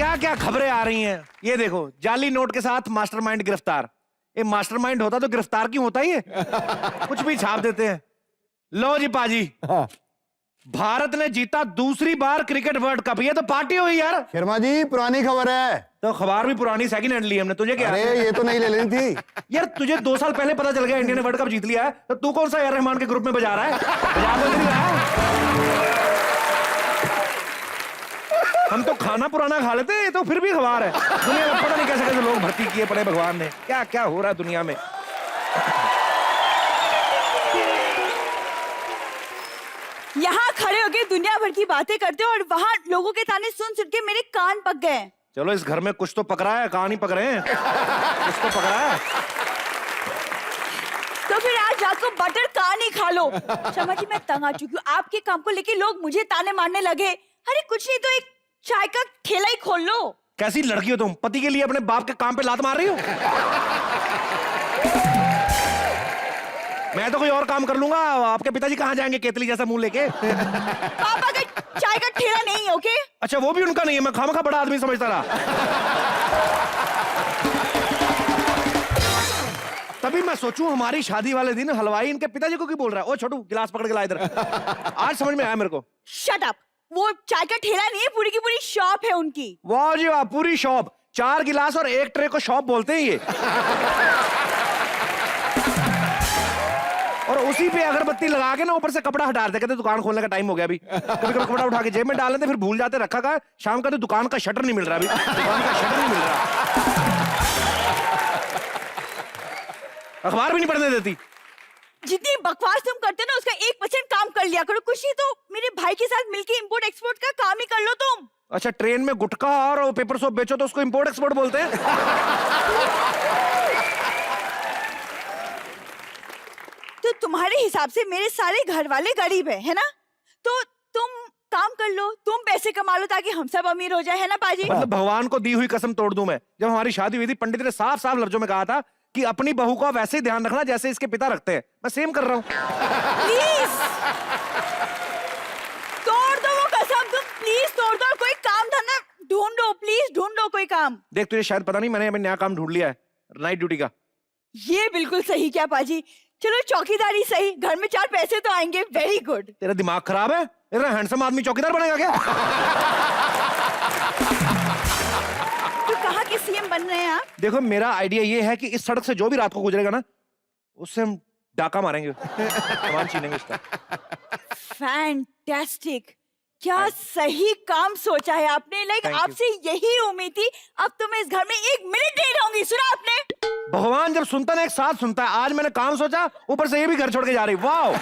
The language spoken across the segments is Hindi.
क्या क्या खबरें आ रही हैं। ये देखो, जाली नोट के साथ मास्टरमाइंड गिरफ्तार। ये मास्टरमाइंड होता तो गिरफ्तार क्यों होता ये? कुछ भी छाप देते हैं। लो जी पाजी, हाँ। भारत ने जीता दूसरी बार क्रिकेट वर्ल्ड कप। ये तो पार्टी हुई यार। शर्मा जी पुरानी खबर है। तो खबर भी पुरानी, सेकंड हैंड ली हमने। तुझे क्या? अरे ये तो नहीं ले लेनी थी यार तुझे 2 साल पहले पता चल गया इंडिया ने वर्ल्ड कप जीत लिया है, तो तू कौन सा ए आर रहमान के ग्रुप में बजा रहा है? बजा तो नहीं रहा है। हम तो खाना पुराना खा लेते हैं, तो फिर भी खबर है। दुनिया में पता नहीं कैसे कैसे लोग भर्ती किए पड़े भगवान ने। क्या क्या हो रहा है दुनिया में। यहाँ खड़े होके दुनिया भर की बातें करते हो और वहाँ लोगों के ताने सुन सुन के मेरे कान पक गए। चलो इस घर में कुछ तो पक रहा है, कहानी पक रहे हैं। कुछ तो पक रहा है। तो फिर आज रात को बटर कान ही खा लो। शर्मा जी मैं तंग आ चुकी हूँ आपके काम को लेके। लोग मुझे ताने मारने लगे। अरे कुछ नहीं तो एक चाय का ठेला ही खोल लो। कैसी लड़की हो तुम, पति के लिए अपने बाप के काम पे लात मार रही हो? मैं तो कोई और काम कर लूंगा। आपके पिताजी कहाँ जाएंगे केतली जैसा मुंह लेके? पापा का चाय का ठेला नहीं है। ओके अच्छा वो भी उनका नहीं है। मैं खामखा बड़ा आदमी समझता रहा। तभी मैं सोचूं हमारी शादी वाले दिन हलवाई इनके पिताजी को क्यों बोल रहा है? ओ छोटू गिलास पकड़ के ला इधर। आज समझ में आया मेरे को। Shut up. वो चाय का ठेला नहीं है, पूरी की पूरी शॉप है उनकी। वाह जी वाह, पूरी शॉप। 4 गिलास और 1 ट्रे को शॉप बोलते हैं ये। और उसी पे अगरबत्ती लगा के ना ऊपर से कपड़ा हटा देते, कहते दुकान खोलने का टाइम हो गया अभी। कभी कभी कपड़ा उठा के जेब में डाल लेते, फिर भूल जाते रखा का। शाम का तो दुकान का शटर नहीं मिल रहा अभी। दुकान का शटर नहीं मिल रहा। अखबार भी नहीं पढ़ने देती। जितनी बकवास तुम करते हो ना उसका 1% काम कर लिया करो। कुछ नहीं तो मेरे भाई के साथ मिलके इंपोर्ट एक्सपोर्ट का काम ही कर लो तुम। अच्छा ट्रेन में गुटखा और पेपर सोप बेचो तो उसको इंपोर्ट एक्सपोर्ट बोलते हैं? तो तुम्हारे हिसाब से मेरे सारे घर वाले गरीब है ना? तो तुम काम कर लो, तुम पैसे कमा लो ताकि हम सब अमीर हो जाए, है ना पाजी? मतलब भगवान को दी हुई कसम तोड़ दूं मैं। जब हमारी शादी हुई थी पंडित ने साफ साफ लफ्जों में कहा था कि अपनी बहू का वैसे ही ध्यान रखना जैसे इसके पिता रखते हैं। मैं सेम कर रहा हूँ। प्लीज तोड़ दो वो कसम। तुम प्लीज तोड़ दो। कोई काम धंधा ढूंढो, प्लीज ढूंढो कोई काम। देख तुझे शायद पता नहीं, मैंने अभी नया काम ढूंढ लिया है, नाइट ड्यूटी का। ये बिल्कुल सही क्या पाजी? चलो चौकीदारी सही, घर में 4 पैसे तो आएंगे। Very good. तेरा दिमाग खराब है? इतना हैंडसम आदमी चौकीदार बनेगा क्या? तो कहाँ के सीएम बन रहे हैं आप? देखो मेरा आइडिया ये है कि इस सड़क से जो भी रात को गुजरेगा ना उससे हम डाका मारेंगे, सामान छीनेंगे उसका। फैंटास्टिक। क्या सही काम सोचा है आपने। लाइक आपसे यही उम्मीद थी। अब तो मैं इस घर में 1 मिनट नहीं रहूंगी। सुना आपने? भगवान जब सुनता ना एक साथ सुनता है। आज मैंने काम सोचा, ऊपर से ये भी घर छोड़ के जा रही। वाह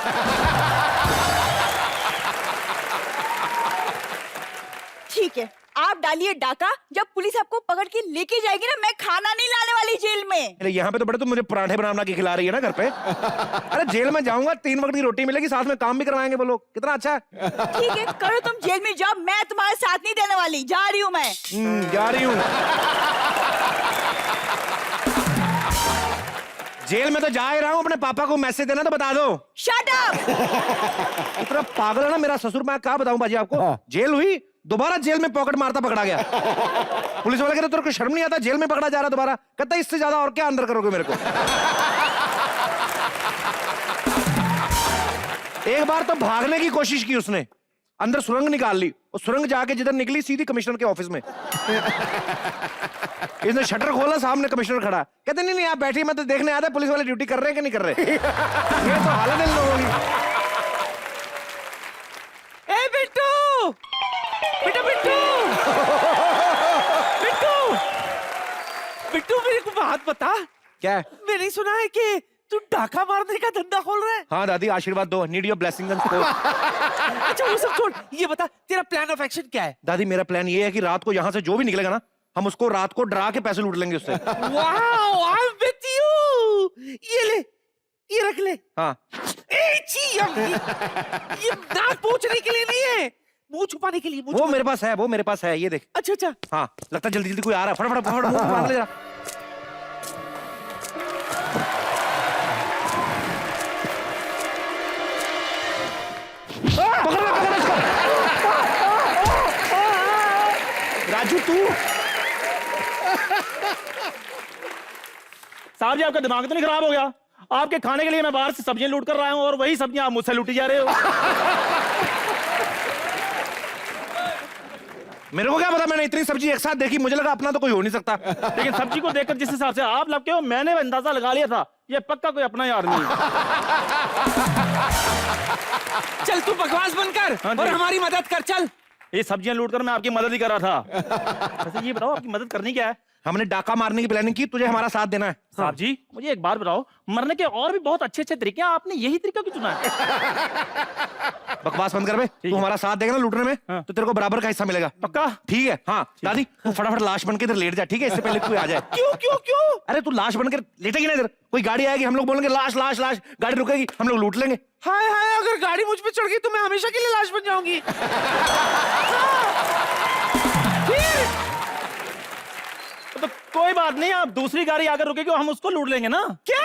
ठीक है, आप डालिए डाका। जब पुलिस आपको पकड़ के लेके जाएगी ना, मैं खाना नहीं लाने वाली जेल में। अरे यहाँ पे तो बड़े तुम मुझे पराठे बना के खिला रही है ना घर पे। अरे जेल में जाऊंगा, 3 वक्त की रोटी मिलेगी, साथ में काम भी करवाएंगे वो लोग। कितना अच्छा है। ठीक है करो तुम जेल में जॉब। मैं तुम्हारे साथ नहीं देने वाली। जा रही हूँ मैं। जा रही हूँ। जेल में तो जा ही रहा हूँ। अपने पापा को मैसेज देना तो बता दो। Shut up. इतना पागल है ना मेरा ससुर। मैं क्या बताऊं बाजी आपको। जेल हुई, दोबारा जेल में पॉकेट मारता पकड़ा गया। पुलिस वाले कहते तेरे को शर्म नहीं आता, जेल में पकड़ा जा रहा दोबारा? कहता इससे ज्यादा और क्या अंदर करोगे मेरे को। एक बार तो भागने की कोशिश की उसने, अंदर सुरंग निकाल ली। और सुरंग जाके जिधर निकली सीधी कमिश्नर के ऑफिस में। इसने शटर खोला, सामने कमिश्नर खड़ा। कहते नहीं आप बैठिए, मैं तो देखने आया था पुलिस वाले ड्यूटी कर रहे हैं कि नहीं कर रहे। ये तो हालत है लोगों की। ए बिट्टू, बिट्टू बिट्टू बिट्टू बिट्टू मेरे को बात बता। क्या है? मैंने सुना है कि तू डाका मारने का धंधा खोल रहा है। हाँ दादी आशीर्वाद दो, need your blessing and support. अच्छा वो सब छोड़, ये बता तेरा प्लान ऑफ एक्शन क्या है? दादी मेरा प्लान ये है कि रात को यहाँ से जो भी निकलेगा ना, हम उसको रात को डरा के पैसे लूट लेंगे उससे। Wow, I am with you. ये ले, ये रख ले। हाँ ये नाक पोंछने के लिए नहीं है, मुंह छुपाने के लिए। वो मेरे पास है, वो मेरे पास है, ये देख। अच्छा अच्छा। हाँ लगता है जल्दी जल्दी कोई आ रहा है। फटाफट फटाफट मुंह बांध ले जरा। राजू तू साहब जी आपका दिमाग तो नहीं खराब हो गया? आपके खाने के लिए मैं बाहर से सब्जियां लूट कर रहा हूं और वही सब्जियां आप मुझसे लूटी जा रहे हो। मेरे को क्या पता, मैंने इतनी सब्जी एक साथ देखी, मुझे लगा अपना तो कोई हो नहीं सकता। लेकिन सब्जी को देखकर जिस हिसाब से आप लगते हो मैंने अंदाजा लगा लिया था ये पक्का कोई अपना ही आदमी है। चल तू बकवास बंद कर हाँ जी। और हमारी मदद कर। चल ये सब्जियां लूट कर मैं आपकी मदद ही कर रहा था। वैसे ये बताओ आपकी मदद करनी क्या है? हमने डाका मारने की प्लानिंग की, तुझे हमारा साथ देना है। साहब जी मुझे एक बात बताओ, मरने के और भी बहुत अच्छे अच्छे तरीके हैं, आपने यही तरीका क्यों चुना है? बकवास बंद कर बे। तू हमारा साथ देगा ना लूटने में, हाँ। तो तेरे को बराबर का हिस्सा मिलेगा। पक्का? ठीक है। हाँ दादी तू फटाफट लाश बन के इधर लेट जा, ठीक है? इससे पहले कोई आ जाए। क्यों क्यों क्यों? अरे तू लाश बनकर लेटेगी ना इधर, कोई गाड़ी आएगी, हम लोग बोलेंगे लाश लाश लाश, गाड़ी रुकेगी, हम लोग लूट लेंगे। हाय हाय, अगर गाड़ी मुझ पे चढ़ गई तो मैं हमेशा के लिए लाश बन जाऊंगी। तो कोई बात नहीं, आप दूसरी गाड़ी आकर रुकेगी और हम उसको लूट लेंगे ना। क्या?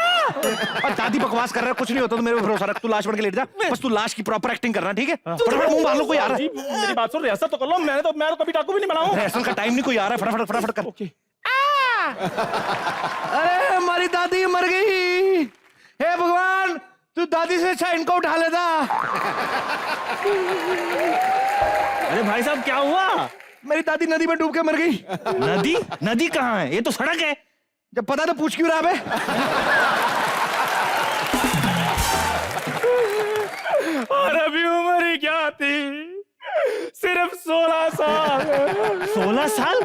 और दादी बकवास कर रहा है, कुछ नहीं होता, तो मेरे पे भरोसा रख, तू लाश बन के लेट जा, बस तू लाश की प्रॉपर एक्टिंग करना, ठीक है? फटाफट मुंह मार लो, कोई आ रहा जी है। मेरी बात सुन, रिहर्सल तो कर लो। मैं तो कभी डाकू भी नहीं बना हूं। रिहर्सल का टाइम नहीं, कोई आ रहा है, फटाफट फटाफट कर। ओके। अरे हमारी दादी मर गई, हे भगवान तू दादी से अच्छा इनको उठा लेता। अरे भाई साहब क्या हुआ? मेरी दादी नदी में डूब के मर गई। नदी? नदी कहाँ है? ये तो सड़क है। जब पता तो पूछ क्यों रहा बे? और अभी उम्र ही क्या थी, सिर्फ 16 साल। 16 साल?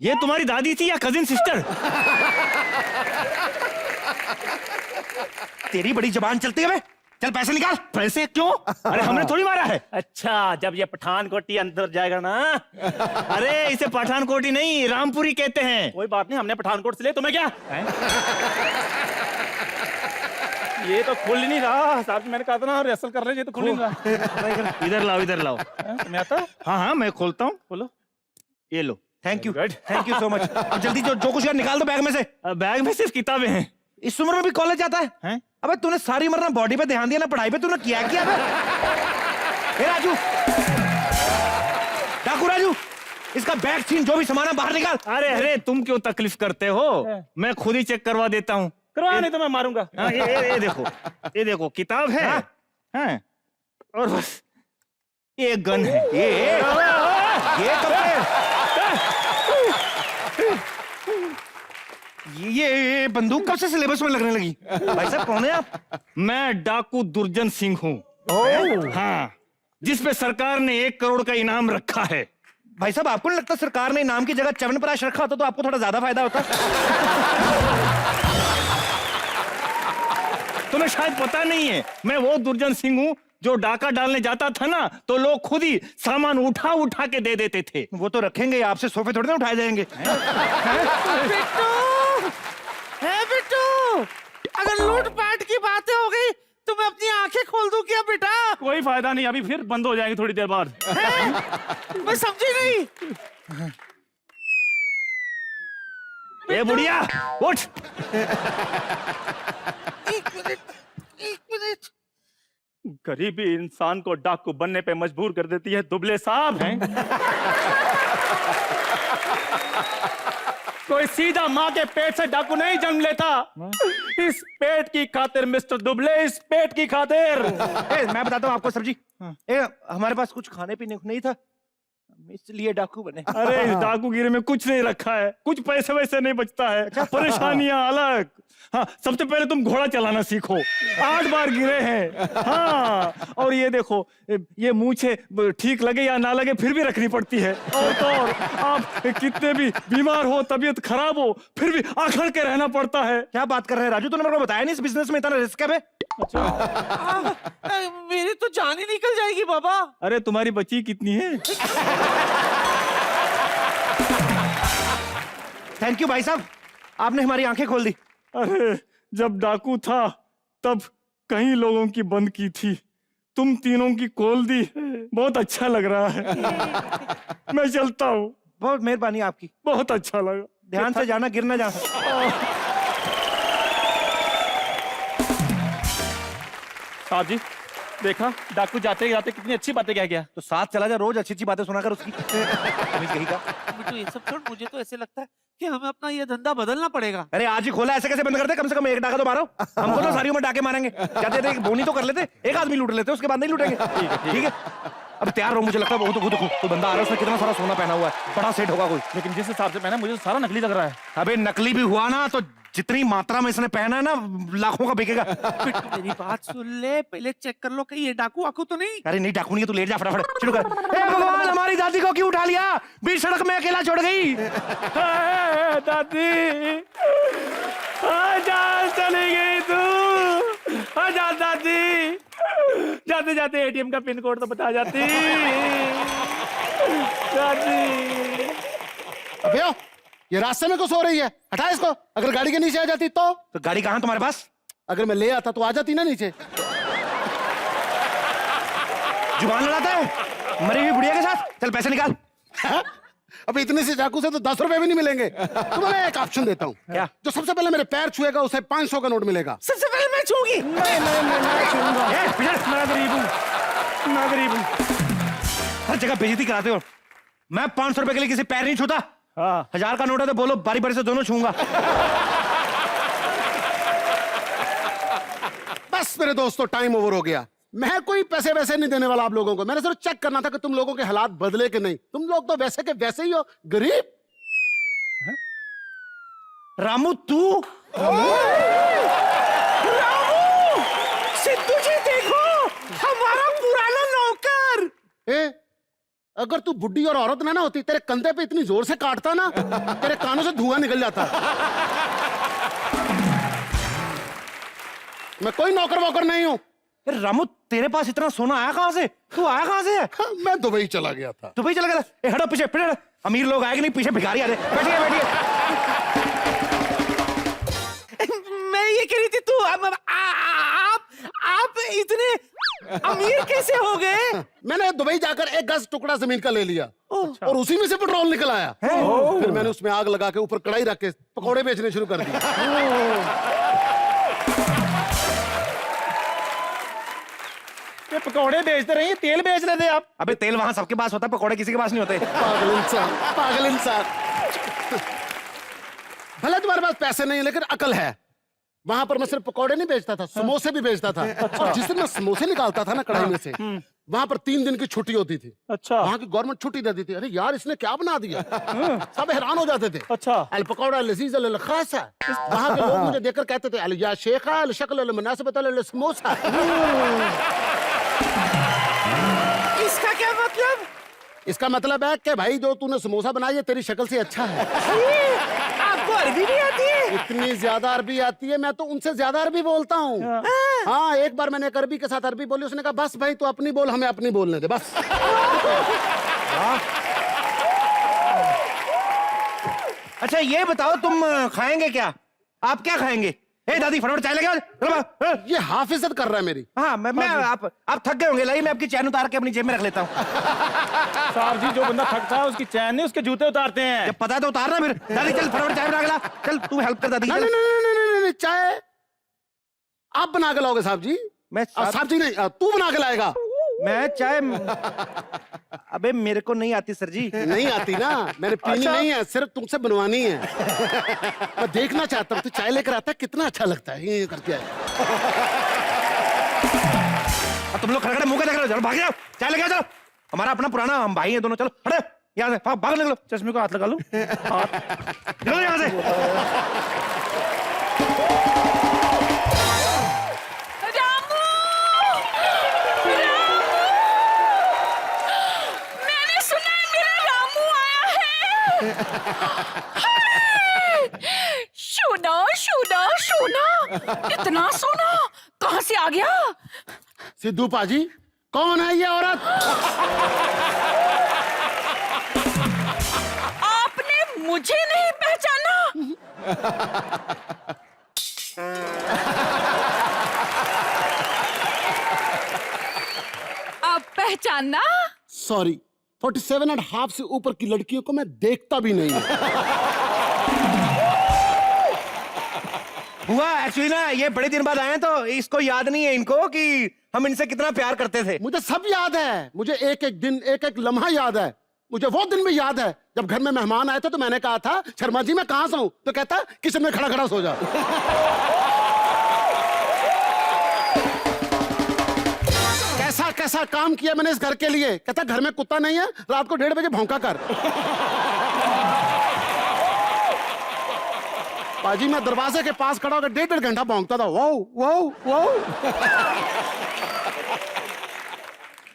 ये तुम्हारी दादी थी या कजिन सिस्टर? तेरी बड़ी जबान चलती है बे, चल पैसे निकाल। पैसे क्यों? अरे हमने थोड़ी मारा है। अच्छा जब ये पठानकोटी अंदर जाएगा ना। अरे इसे पठानकोटी नहीं रामपुरी कहते हैं। कोई बात नहीं, हमने पठानकोट से ले, तुम्हें क्या ये तो खुल ही नहीं रहा। साहब मैंने कहा था ना रिहर्सल कर रहे, ये तो खुल ही नहीं रहा। इधर लाओ इधर लाओ। तुम्हें आता? हाँ हाँ मैं खोलता हूँ, खोलो। ये लो। Thank you thank you so much. अब जल्दी जो कुछ है निकाल दो बैग में से। बैग में सिर्फ किताबें हैं। इस उम्र में भी कॉलेज जाता है? हैं? अबे तूने सारी उम्र ना बॉडी पे ध्यान दिया ना पढ़ाई पे, तूने किया क्या बे? ए राजू, डाकू राजू, इसका बैग छीन, जो भी सामान है बाहर निकाल। अरे अरे तुम क्यों तकलीफ करते हो, मैं खुद ही चेक करवा देता हूँ। करवा नहीं तो मैं मारूंगा। हाँ, ये देखो, ये देखो किताब है। हाँ, और बस ये गन है। ये कब से? ये बंदूक कब से सिलेबस में लगने लगी? भाई साहब कौन है आप? मैं डाकू दुर्जन सिंह हूँ। हाँ, जिसपे सरकार ने 1 करोड़ का इनाम रखा है। भाई साहब आपको नहीं लगता सरकार ने इनाम की जगह च्यवनप्राश रखा होता तो आपको थोड़ा ज्यादा फायदा होता? तुम्हें शायद पता नहीं है, मैं वो दुर्जन सिंह हूँ जो डाका डालने जाता था ना तो लोग खुद ही सामान उठा उठा के दे देते थे। वो तो रखेंगे, आपसे सोफे थोड़े ना उठाए जाएंगे। बिट्टू, अगर लूटपाट की बातें हो गई तो मैं अपनी आंखें खोल दूं क्या बेटा? कोई फायदा नहीं, अभी फिर बंद हो जाएंगी थोड़ी देर बाद। मैं समझी नहीं। ए बुढ़िया उठ। एक मिनट। गरीबी इंसान को डाकू बनने पे मजबूर कर देती है। दुबले साहब हैं। कोई सीधा माँ के पेट से डाकू नहीं जन्म लेता। इस पेट की खातिर मिस्टर दुबले, इस पेट की खातिर। मैं बताता हूँ आपको सब्जी। हमारे पास कुछ खाने पीने को नहीं था, इसलिए डाकू बने। अरे इस डाकूगिरी में कुछ नहीं रखा है, कुछ पैसे वैसे नहीं बचता है। परेशानियां अलग। हाँ, सबसे पहले तुम घोड़ा चलाना सीखो। 8 बार गिरे हैं। हाँ, और ये देखो, ये मूछे ठीक लगे या ना लगे फिर भी रखनी पड़ती है। और तो और आप कितने भी बीमार हो, तबीयत खराब हो, फिर भी आखड़ के रहना पड़ता है। क्या बात कर रहे हैं राजू, तूने मेरे को बताया नहीं इस बिजनेस में इतना रिस्क है बे? मेरी तो जान ही निकल जाएगी बाबा। अरे तुम्हारी बच्ची कितनी है? थैंक यू भाई साहब, आपने हमारी आंखें खोल दी। अरे जब डाकू था तब कई लोगों की बंद की थी, तुम तीनों की खोल दी। बहुत अच्छा लग रहा है। मैं चलता हूँ। बहुत मेहरबानी आपकी, बहुत अच्छा लगा। ध्यान से जाना, गिरना जाना। साहब जी देखा डाकू जाते जाते कितनी अच्छी बातें कह गया। तो साथ चला जा, रोज अच्छी अच्छी बातें सुना कर उसकी। कहीं का। बिट्टू ये सब छोड़, मुझे तो ऐसे लगता है कि हमें अपना ये धंधा बदलना पड़ेगा। अरे आज ही खोला, ऐसे कैसे बंद करते? कम से कम एक डाका तो मारो। हमको तो सारी उम्र डाके मारेंगे। कहते थे बोनी तो कर लेते, एक आदमी लूट लेते, उसके बाद नहीं लूटेंगे। ठीक है अब तैयार रहो, मुझे लगता है वो देखो तो बंदा आ रहा है, उसने कितना सारा सोना पहना हुआ है, बड़ा सेठ होगा कोई। लेकिन जिस हिसाब से पहना मुझे तो सारा नकली लग रहा है। अबे नकली भी हुआ ना तो जितनी मात्रा में इसने पहना है ना, लाखों का बिकेगा। बिट्टू मेरी बात सुन ले, पहले चेक कर लो कहीं ये डाकू वाकू तो नहीं। अरे नहीं डाकू नहीं है, तू लेट जा फटाफट, शुरू कर। हे भगवान, हमारी दादी को क्यों उठा लिया? बीच सड़क में अकेला छोड़ गई। दादी जान चली गई तू। जा दादी, जाते जाते एटीएम का पिन कोड तो बता जाती। दादी अबे ये रास्ते में क्यों सो रही है? हटा इसको। अगर गाड़ी के नीचे आ जाती तो गाड़ी कहाँ तुम्हारे पास? अगर मैं ले आता तो आ जाती ना नीचे। जुबान लड़ाता है मरी हुई बुढ़िया के साथ। चल पैसे निकाल। हाँ? अब इतने से चाकू से तो 10 रुपए भी नहीं मिलेंगे। तुम्हें एक ऑप्शन देता हूँ। क्या? जो सबसे पहले मेरे पैर छुएगा उसे 500 का नोट मिलेगा। सबसे पहले मैं छूंगी। मैं गरीब हूँ, मैं गरीब हूँ। हर जगह बेइज्जती कराते हो। मैं 500 रुपए के लिए किसी पैर नहीं छूता। हाँ 1000 का नोट है तो बोलो, बारी बारी से दोनों छूंगा। बस मेरे दोस्तों, टाइम ओवर हो गया। मैं कोई पैसे वैसे नहीं देने वाला आप लोगों को। मैंने सिर्फ चेक करना था कि तुम लोगों के हालात बदले कि नहीं। तुम लोग तो वैसे के वैसे ही हो, गरीब। रामू तू? सिद्धू जी देखो, हमारा पुराना नौकर। अगर तू बुड्ढी और औरत ना होती, तेरे कंधे पे इतनी जोर से काटता ना, तेरे कानों से धुआं निकल जाता। मैं कोई नौकर वोकर नहीं हूं। रामू तेरे पास इतना सोना आया कहां से? तू आया कहां से? मैं दुबई चला गया था। दुबई चला गया? हटो पीछे, पीछे। अमीर लोग आएंगे नहीं, पीछे भिखारी आ रहे। बैठिए बैठिए। मैं ये कह रही थी तू आप इतने अमीर कैसे हो गए? मैंने दुबई जाकर 1 गज टुकड़ा जमीन का ले लिया और उसी में से पेट्रोल निकल आया। फिर मैंने उसमें आग लगा के ऊपर कढ़ाई रख के पकौड़े बेचने शुरू कर दिए। ये पकौड़े बेचते रहिए, तेल बेच रहे थे आप। अबे तेल वहां सबके पास होता है, पकौड़े किसी के पास नहीं होते। पागल इंसान, पागल इंसान। भले तुम्हारे पास पैसे नहीं है लेकिन अकल है। वहां पर मैं सिर्फ पकौड़े नहीं बेचता था, समोसे भी बेचता था। और जिस दिन मैं समोसे निकालता था ना कढ़ाई में से, वहां पर 3 दिन की छुट्टी होती थी। अच्छा। वहां की गवर्नमेंट छुट्टी देती थी। अरे यार इसने क्या बना दिया? सब हैरान हो जाते थे। अच्छा। अल पकौड़ा लजीज अल खासा। वहां के लोग मुझे देखकर कहते थे अल या शेखा अल शक्ल अल मुनासिबत अल समोसा। इसका क्या मतलब? इसका मतलब है कि भाई जो तूने समोसा बनाई है तेरी शक्ल से अच्छा है। आपको अरबी नहीं आती है? इतनी ज्यादा अरबी आती है, मैं तो उनसे ज्यादा अरबी बोलता हूँ। हाँ एक बार मैंने एक अरबी के साथ अरबी बोली, उसने कहा बस भाई तू अपनी बोल, हमें अपनी बोलने दे बस। अच्छा ये बताओ तुम खाएंगे क्या? आप क्या खाएंगे? ए दादी फटाफट चाय लेके आओ। ये हाफिजत कर रहा है मेरी। हाँ मैं आप थक गए होंगे, लाइए मैं आपकी चैन उतार के अपनी जेब में रख लेता हूँ। साहब जी जो बंदा थकता है उसकी चैन नहीं उसके जूते उतारते हैं। जब पता है तो उतारना फिर। दादी चल फटाफट चाय बना के ला। चल तू हेल्प कर दादी। नहीं नहीं नहीं, चाय आप बना के लाओगे साहब जी? मैं साहब जी नहीं, तू बना के लाएगा। मैं चाय अबे मेरे को नहीं आती सर जी। नहीं आती ना, मैंने पीनी नहीं है, सिर्फ तुमसे बनवानी है। मैं देखना चाहता हूँ तू चाय लेकर आता है, कितना अच्छा लगता है ये करके। तुम लोग खड़े खड़े मुंह के देख रहे हो, चलो भाग जाओ, चाय लेके आओ। चलो हमारा अपना पुराना, हम भाई हैं दोनों। चलो खड़े यहाँ से, भाग निकलो। चश्मे को हाथ लगा लो। निकलो यहाँ से। रामू! मैंने सुना है मेरा रामू आया है। सोना सोना सोना, इतना सोना कहाँ से आ गया? सिद्धू पाजी कौन है ये औरत? आपने मुझे नहीं पहचाना? आप पहचाना? सॉरी, 47.5 से ऊपर की लड़कियों को मैं देखता भी नहीं हूं। बुआ एक्चुअली ना ये बड़े दिन बाद आए हैं तो इसको याद नहीं है इनको कि हम इनसे कितना प्यार करते थे। मुझे सब याद है, मुझे एक एक दिन एक एक लम्हा याद है। मुझे वो दिन भी याद है जब घर में मेहमान आए थे तो मैंने कहा था शर्मा जी मैं कहां सोऊं, तो कहता किचन में खड़ा खड़ा सो जा। कैसा कैसा काम किया मैंने इस घर के लिए। कहता घर में कुत्ता नहीं है, रात को 1:30 बजे भौंका कर। पाजी मैं दरवाजे के पास खड़ा होकर 1.5 घंटा भौंकता था। वो वो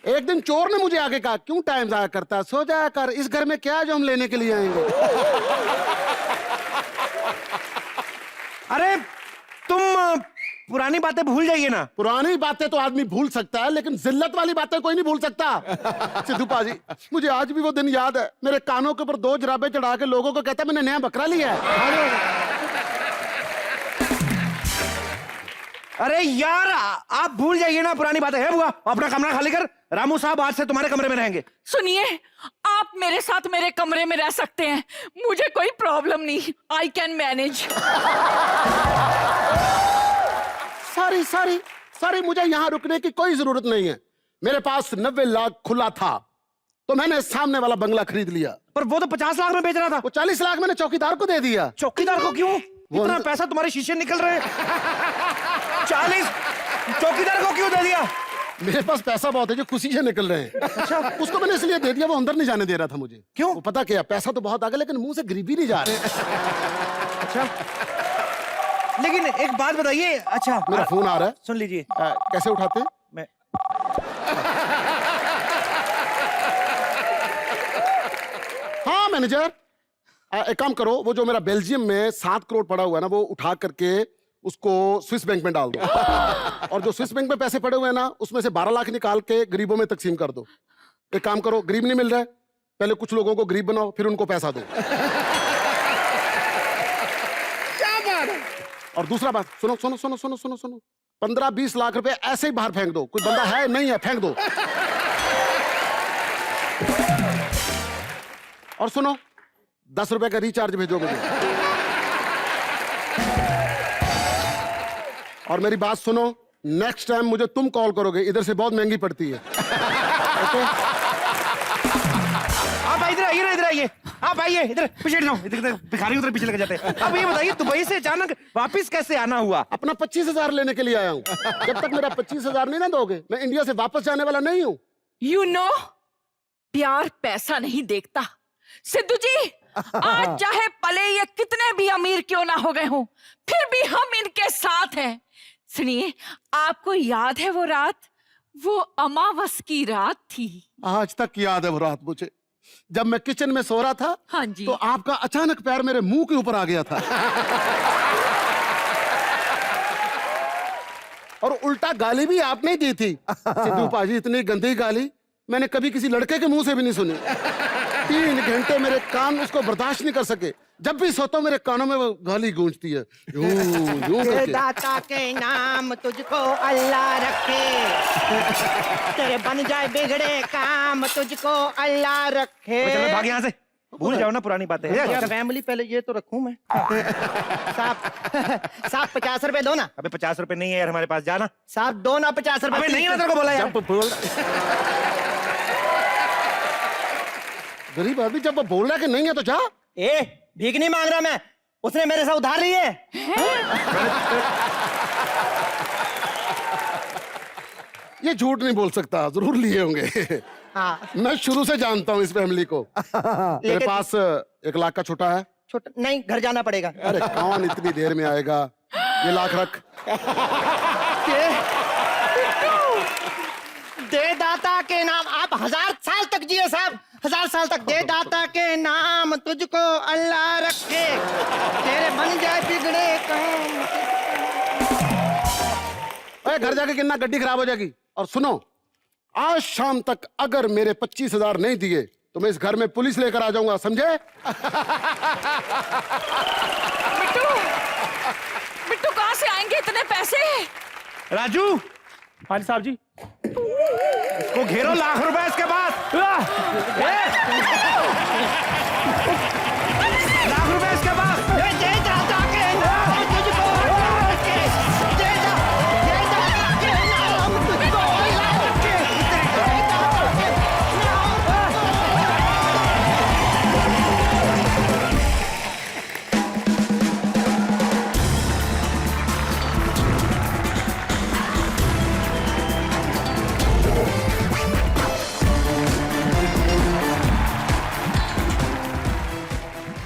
एक दिन चोर ने मुझे आगे कहा क्यों टाइम जाया करता है, सो जाया कर, इस घर में क्या है जो हम लेने के लिए आएंगे। अरे तुम पुरानी बातें भूल जाइए ना। पुरानी बातें तो आदमी भूल सकता है लेकिन जिल्लत वाली बातें कोई नहीं भूल सकता। सिद्धू पाजी मुझे आज भी वो दिन याद है, मेरे कानों के ऊपर 2 जराबे चढ़ा के लोगों को कहता मैंने नया बकरा लिया है। अरे यार आप भूल जाइए ना पुरानी बातें। है बुआ अपना कमरा खाली कर, रामू साहब आज से तुम्हारे कमरे में रहेंगे। सुनिए, आप मेरे साथ मेरे कमरे में रह सकते हैं, मुझे कोई प्रॉब्लम नहीं, आई कैन मैनेज। सारी सारी सारी मुझे यहाँ रुकने की कोई जरूरत नहीं है। मेरे पास 90 लाख खुला था तो मैंने सामने वाला बंगला खरीद लिया। पर वो तो 50 लाख में बेच रहा था। वो 40 लाख मैंने चौकीदार को दे दिया। चौकीदार को क्यों? इतना पैसा तुम्हारे शीशे निकल रहे हैं। 40 चौकीदार को क्यों दे दिया? मेरे पास पैसा बहुत है जो खुशी से निकल रहे हैं। अच्छा उसको मैंने इसलिए दे दिया, वो अंदर नहीं जाने दे रहा था मुझे। क्यों? वो पता क्या, पैसा तो बहुत आ गया लेकिन मुंह से गरीबी नहीं जा रही। अच्छा लेकिन एक बात बताइए। अच्छा मेरा फोन आ रहा है, सुन लीजिए। कैसे उठाते? मैं हाँ मैनेजर, एक काम करो, वो जो मेरा बेल्जियम में 7 करोड़ पड़ा हुआ है ना वो उठा करके उसको स्विस बैंक में डाल दो। और जो स्विस बैंक में पैसे पड़े हुए हैं ना उसमें से 12 लाख निकाल के गरीबों में तकसीम कर दो। एक काम करो, गरीब नहीं मिल रहा है, पहले कुछ लोगों को गरीब बनाओ फिर उनको पैसा दो। क्या बात है। और दूसरा बात सुनो सुनो सुनो सुनो सुनो सुनो, 15-20 लाख रुपए ऐसे ही बाहर फेंक दो, कोई बंदा है नहीं है फेंक दो। और सुनो 10 रुपए का रिचार्ज भेजो मुझे। और मेरी बात सुनो, नेक्स्ट टाइम मुझे तुम कॉल करोगे, इधर से बहुत महंगी पड़ती है। ओके? आप इधर आइए ना, इधर आइए, आप आइए इधर पीछे जाओ, इधर भिखारी उधर पीछे लगे जाते हैं। अब ये बताइए दुबई से अचानक वापस कैसे आना हुआ? अपना 25,000 लेने के लिए आया हूँ। जब तक मेरा 25,000 नहीं ना दोगे मैं इंडिया से वापस जाने वाला नहीं हूँ। You know, प्यार पैसा नहीं देखता। सिद्धू जी, आज चाहे पले ये कितने भी अमीर क्यों ना हो गए हों, फिर भी हम इनके साथ हैं। सुनिए, आपको याद है वो रात, वो अमावस की रात थी। आज तक याद है वो रात मुझे, जब मैं किचन में सो रहा था। हाँ जी। तो आपका अचानक पैर मेरे मुंह के ऊपर आ गया था। और उल्टा गाली भी आपने दी थी। सिद्धू पाजी इतनी गंदी गाली मैंने कभी किसी लड़के के मुंह से भी नहीं सुनी। 3 घंटे मेरे कान उसको बर्दाश्त नहीं कर सके। जब भी सोता हूं मेरे कानों में वो गाली गूंजती है, यूं यूं करके। दाता के नाम तुझको अल्लाह रखे, तेरे बन जाए बिगड़े काम तुझको अल्लाह रखे। चलो भाग यहाँ से, भूल जाओ ना पुरानी बातें। यार फैमिली पहले ये तो रखूं मैं। साहब 50 रुपए दो ना। अबे 50 रुपए नहीं है यार हमारे पास, जाना। साहब दो ना 50 रुपए। अबे नहीं है ना, तेरे को बोला यार। जब बोल गरीब आदमी जब वो बोल रहा है कि नहीं है तो जा। ए भीख नहीं मांग रहा मैं, उसने मेरे से उधार ली है। ये झूठ नहीं बोल सकता, जरूर लिए होंगे। हाँ मैं शुरू से जानता हूँ इस फैमिली को। मेरे पास 1 लाख का छोटा है। छोटा नहीं, घर जाना पड़ेगा। अरे कौन इतनी देर में आएगा, ये लाख रख। दे दाता के नाम, आप 1000 साल तक जिए साहब, 1000 साल तक। दे दाता के नाम तुझको अल्लाह रखे, तेरे बन जाए बिगड़े काम। अरे घर जाके कितना गड्डी खराब हो जाएगी। और सुनो, आज शाम तक अगर मेरे 25,000 नहीं दिए तो मैं इस घर में पुलिस लेकर आ जाऊंगा, समझे? बिट्टू कहाँ से आएंगे इतने पैसे? राजू हाँ जी साहब जी। इसको घेरो, लाख रुपए इसके पास। लाख रुपए इसके पास। दे दाता के नाम तुझको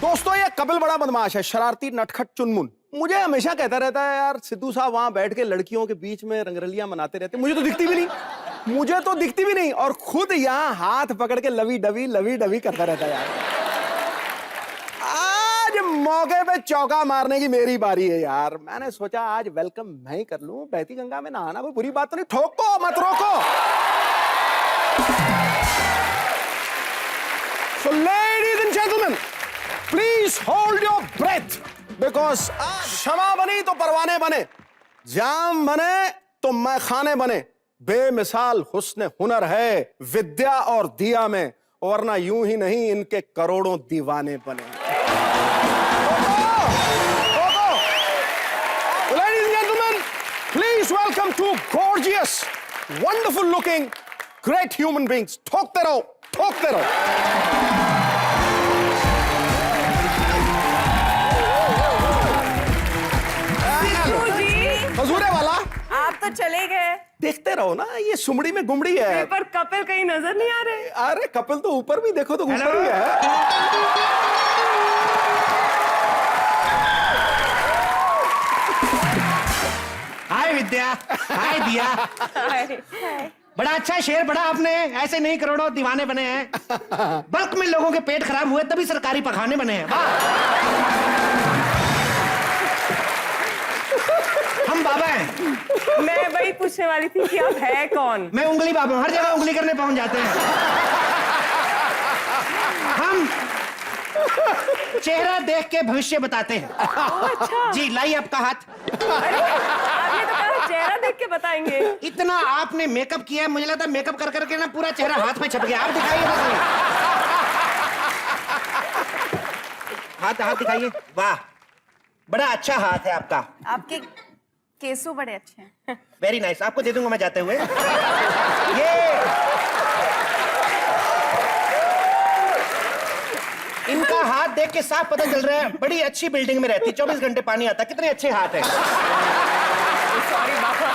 दोस्तों ये कपिल बड़ा बदमाश है, शरारती, नटखट, चुनमुन। मुझे हमेशा कहता रहता है यार सिद्धू साहब वहां बैठ के लड़कियों के बीच में रंगरलियां मनाते रहते, मुझे तो दिखती भी नहीं, और खुद यहाँ हाथ पकड़ के लवी डवी करता रहता है यार। आज मौके पे चौका मारने की मेरी बारी है यार। मैंने सोचा आज वेलकम मैं ही कर लूं। बहती गंगा में नहाना कोई बुरी बात तो नहीं, ठोको मत रोको। So ladies and gentlemen, please hold your breath because शमा बनी तो परवाने बने, जाम बने तो मैखाने बने। बेमिसाल हुस्न हुनर है विद्या और दिया में, वरना यूं ही नहीं इनके करोड़ों दीवाने बने। Ladies and gentlemen, please welcome two gorgeous, wonderful looking, great human beings. ठोकते रहो, ठोकते रहो। हजूरे वाला आप तो चले गए, देखते रहो ना, ये सुमड़ी में गुमड़ी है। पर कपिल कहीं नजर नहीं आ रहे। अरे कपिल तो ऊपर भी देखो तो ऊपर ही है। हाय विद्या, हाय दिया। बड़ा अच्छा शेर पढ़ा आपने। ऐसे नहीं करोड़ों दीवाने बने हैं, बल्क में लोगों के पेट खराब हुए तभी सरकारी पखाने बने हैं। वाह। हम बाबा हैं। मैं वही पूछने वाली थी कि आप है कौन। मैं उंगली बाबा हूं, हर जगह उंगली करने पहुंच जाते हैं हम। चेहरा देख के भविष्य बताते हैं। अच्छा। जी लाइए आपका हाथ। अरे आपने तो कहा चेहरा देख के बताएंगे। इतना आपने मेकअप किया है, मुझे लगता है मेकअप कर करके ना पूरा चेहरा हाथ में छप गया। आप दिखाइए हाथ, हाथ दिखाइए। वाह, बड़ा अच्छा हाथ है आपका। आपके केसू बड़े अच्छे हैं। वेरी नाइस, आपको दे दूंगा मैं जाते हुए। ये इनका हाथ देख के साफ पता चल रहा है बड़ी अच्छी बिल्डिंग में रहती, 24 घंटे पानी आता। कितने अच्छे हाथ हैं। सॉरी बाबा।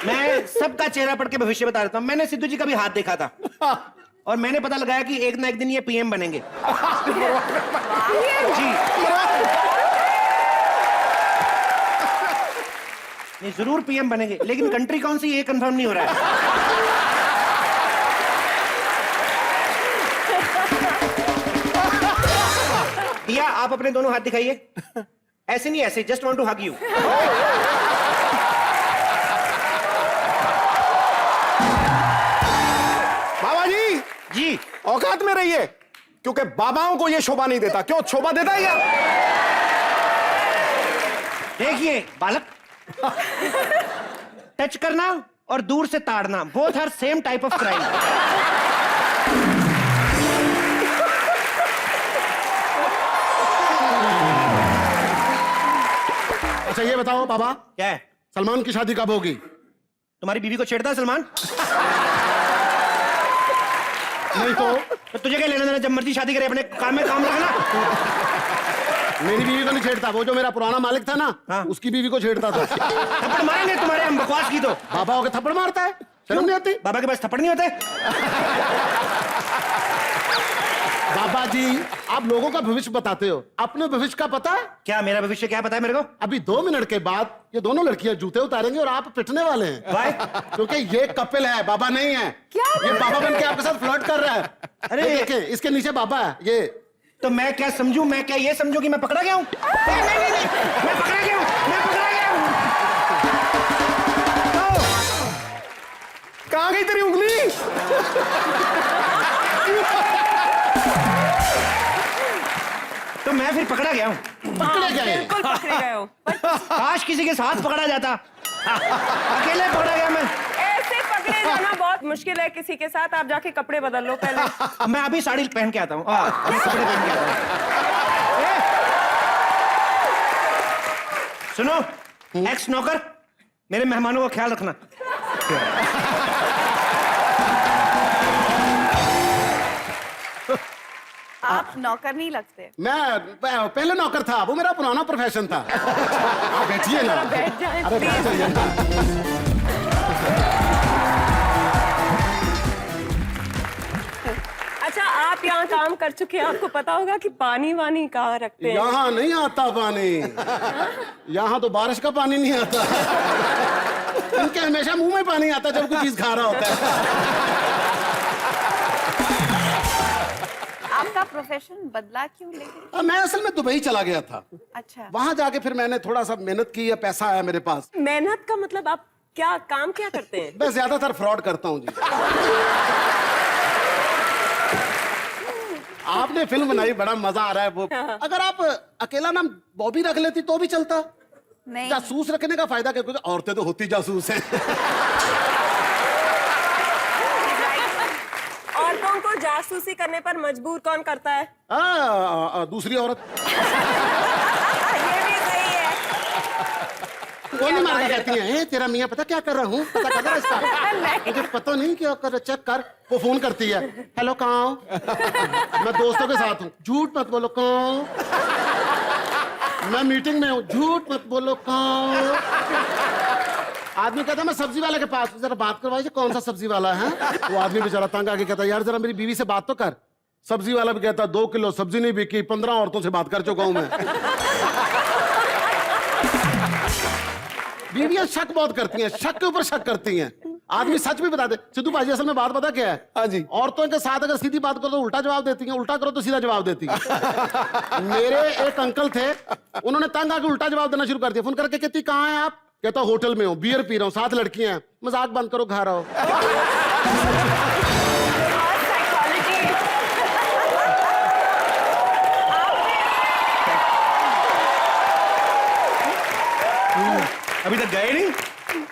मैं सबका चेहरा पढ़ के भविष्य बता देता हूँ। मैंने सिद्धू जी का भी हाथ देखा था और मैंने पता लगाया कि एक ना एक दिन ये पीएम बनेंगे। जी ये जरूर पीएम बनेंगे, लेकिन कंट्री कौन सी ये कंफर्म नहीं हो रहा है। दिया आप अपने दोनों हाथ दिखाइए। ऐसे नहीं, ऐसे। Just want to hug you. बाबा जी जी औकात में रहिए, क्योंकि बाबाओं को यह शोभा नहीं देता। क्यों शोभा देता है क्या? देखिए बालक, टच करना और दूर से ताड़ना, both are same type of crime. अच्छा ये बताओ बाबा, क्या है? सलमान की शादी कब होगी? तुम्हारी बीवी को छेड़ता है सलमान? नहीं तो तुझे क्या लेना देना, जब मर्जी शादी करे, अपने काम में काम रखना। मेरी बीवी को नहीं छेड़ता, वो जो मेरा पुराना मालिक था ना, हाँ। उसकी बीवी को छेड़ता था। थप्पड़ मारेंगे तुम्हारे हम, बकवास की तो। बाबा होके थप्पड़ मारता है, शर्म नहीं आती? बाबा के पास थप्पड़ नहीं होते? बाबा जी आप लोगों का भविष्य बताते हो, अपने भविष्य का पता है? क्या मेरा भविष्य क्या पता है मेरे को? अभी 2 मिनट के बाद ये दोनों लड़कियां जूते उतारेंगी और आप पिटने वाले हैं। Why? क्योंकि ये कपिल है, बाबा नहीं है। क्या ये बाबा बन के आपके साथ फ्लर्ट कर रहा है। अरे! ये देखिए, इसके नीचे बाबा है ये। तो मैं क्या समझूं, मैं क्या ये समझूं कि मैं पकड़ा गया हूं? नहीं, मैं पकड़ा गया हूं, मैं पकड़ा गया हूं। कहां गई तेरी उंगली? तो मैं फिर पकड़ा गया हूं। पकड़े गए। बिल्कुल पकड़े गए हो। काश किसी के साथ पकड़ा जाता, अकेले पकड़ा गया मैं। ऐसे पकड़े जाना बहुत मुश्किल है किसी के साथ। आप जाके कपड़े बदल लो पहले। मैं अभी साड़ी पहन के आता हूँ। अभी कपड़े पहन के आता हूँ। सुनो एक्स नौकर, मेरे मेहमानों का ख्याल रखना। आप नौकर नहीं लगते। मैं पहले नौकर था, वो मेरा पुराना प्रोफेशन था। आप बैठिए ना। बैठ जाए अरे बैठ प्लीज। जाइए ना। अच्छा आप आप यहाँ काम कर चुके हैं, आपको पता होगा कि पानी वानी कहाँ रखते हैं। यहाँ नहीं आता पानी, यहाँ तो बारिश का पानी नहीं आता। इनके हमेशा मुंह में पानी आता जब कोई चीज खा रहा होता है। आपका प्रोफेशन बदला क्यों लेकिन? मैं असल में दुबई चला गया था। अच्छा। वहां जाके फिर मैंने थोड़ा सा मेहनत की, या पैसा आया मेरे पास। मेहनत का मतलब आप क्या काम क्या करते हैं? मैं ज्यादातर फ्रॉड करता हूँ जी। आपने फिल्म बनाई, बड़ा मजा आ रहा है वो। अगर आप अकेला नाम बॉबी रख लेती तो भी चलता। नहीं। जासूस रखने का फायदा क्या? क्योंकि औरतें तो होती जासूस हैं। औरतों को जासूसी करने पर मजबूर कौन करता है? दूसरी औरत। ये भी सही है। वो नहीं मार के कहती है, तेरा मियाँ पता क्या कर रहा हूँ, पता कर रहा इसका? मुझे पता नहीं क्या कर, चेक कर। वो फोन करती है, हेलो कहाँ हो? मैं दोस्तों के साथ हूँ। झूठ मत बोलो, कहाँ हो? मैं मीटिंग में हूँ। झूठ मत बोलो, कहाँ हो? आदमी कहता है मैं सब्जी वाले के पास, जरा बात करवाइए, कौन सा सब्जी वाला है? वो आदमी बेचारा तंग आके कहता है, यार जरा मेरी बीवी से बात तो कर। सब्जी वाला भी कहता है 2 किलो सब्जी नहीं बिकी, 15 औरतों से बात कर चुका हूं मैं। बीवियां शक बहुत करती हैं, शक के ऊपर शक करती हैं। आदमी सच भी बता दे। सिद्धू भाजी असल में बात पता क्या है? हाँ जी। औरतों के साथ अगर सीधी बात करो तो उल्टा जवाब देती हैं, उल्टा करो तो सीधा जवाब देती हैं। मेरे एक अंकल थे, उन्होंने तंग आके उल्टा जवाब देना शुरू कर दिया। फोन करके कहती कहाँ हैं आप? कहता होटल में हूँ, बियर पी रहा हूँ, 7 लड़कियां हैं। मजाक बंद करो, घर आओ। अभी तक गए नहीं?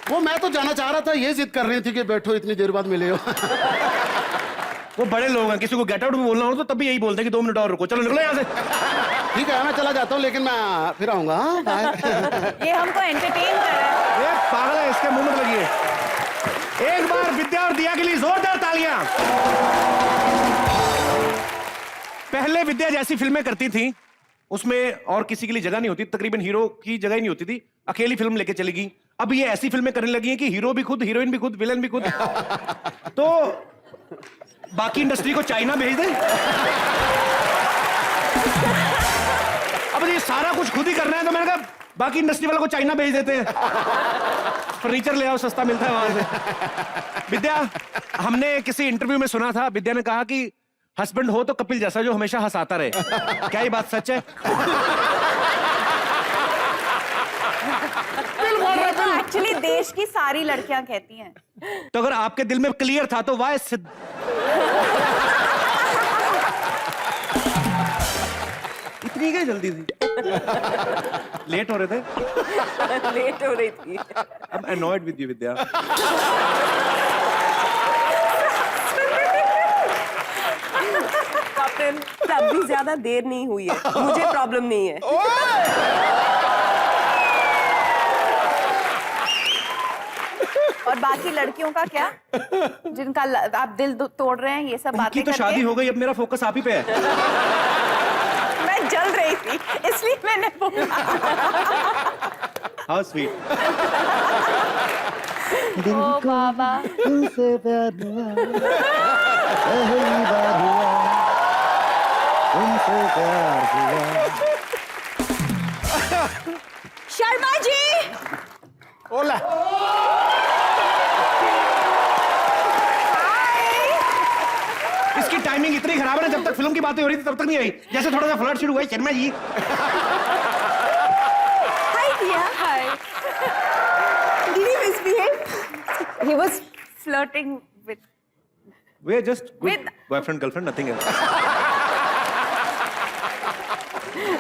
वो मैं तो जाना चाह रहा था, ये जिद कर रही थी कि बैठो, इतनी देर बाद मिले हो। वो बड़े लोग हैं, किसी को गेट आउट भी बोलना हो तो तभी यही बोलते हैं कि 2 मिनट और रुको, चलो निकलो यहाँ से। ठीक है, मैं चला जाता हूँ, लेकिन मैं फिर आऊंगा। बाय। ये हमको एंटरटेन कर रहा है। ये पागल है, इसके मुंह में लगी। एक बार विद्या और दिया के लिए जोरदार तालियां। पहले विद्या जैसी फिल्में करती थी, उसमें और किसी के लिए जगह नहीं होती, तकरीबन हीरो की जगह ही नहीं होती थी, अकेली फिल्म लेके चलेगी। अब ये ऐसी फिल्में करने लगी हैं कि हीरो भी खुद, हीरोइन भी खुद, विलन भी खुद। तो बाकी इंडस्ट्री को चाइना भेज दे। अब ये सारा कुछ खुद ही करना है, तो मैंने कहा बाकी इंडस्ट्री वालों को चाइना भेज देते हैं। फर्नीचर ले आओ, सस्ता मिलता है वहां से। विद्या, हमने किसी इंटरव्यू में सुना था, विद्या ने कहा कि हस्बैंड हो तो कपिल जैसा, जो हमेशा हंसाता रहे। क्या ये बात सच है? एक्चुअली देश की सारी लड़कियां कहती हैं। तो अगर आपके दिल में क्लियर था तो वाह सिद्ध। इतनी क्या जल्दी थी? लेट हो रहे थे? लेट हो रही थी। I'm annoyed with you, Vidya. Captain, तब भी ज्यादा देर नहीं हुई है, मुझे प्रॉब्लम नहीं है। और बाकी लड़कियों का क्या, जिनका आप दिल तोड़ रहे हैं, ये सब बातें उनकी तो करके? शादी हो गई, अब मेरा फोकस आप ही पे है। मैं जल रही थी, इसलिए मैंने बोला। How sweet. ओ बाबा। तुमसे प्यार हुआ, पहली बार हुआ, तुमसे प्यार हुआ। शर्मा जी। ओला। इसकी टाइमिंग इतनी खराब है ना, जब तक फिल्म की बातें हो रही थी तब तक नहीं आई। जैसे थोड़ा सा फ्लर्ट शुरू हुआ, Sharma ji. Hi dear. Hi. Did he misbehave? He was flirting with. We are just good With- boyfriend girlfriend, nothing else.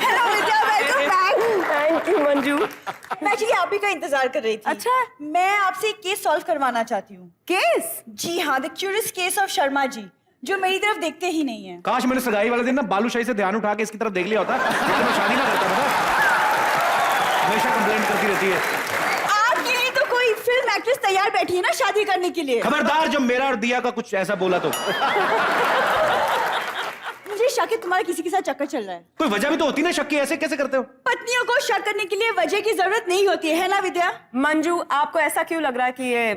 Hello Vidya, welcome back. Thank you Manju. मैं एक्चुअली आप ही का इंतजार कर रही थी। अच्छा। मैं आपसे एक केस सॉल्व करवाना चाहती हूँ। केस? जी हाँ, the curious case of Sharma ji, जो मेरी तरफ देखते ही नहीं है। काश मैंने सगाई वाले दिन ना बालूशाही से ध्यान उठा के इसकी तरफ देख लिया होता, लेकिन मैं शादी ना करता था। हमेशा कंप्लेंट करती रहती है। आपके लिए तो कोई फिल्म एक्ट्रेस तैयार बैठी है ना शादी करने के लिए। खबरदार जब मेरा और दिया का कुछ ऐसा बोला तो। मुझे शक है तुम्हारा किसी के साथ चक्कर चल रहा है। कोई वजह भी तो होती ना शक की, ऐसे कैसे करते हो? पत्नियों को शक करने के लिए वजह की जरूरत नहीं होती है ना विद्या? मंजू, आपको ऐसा क्यों लग रहा है कि ये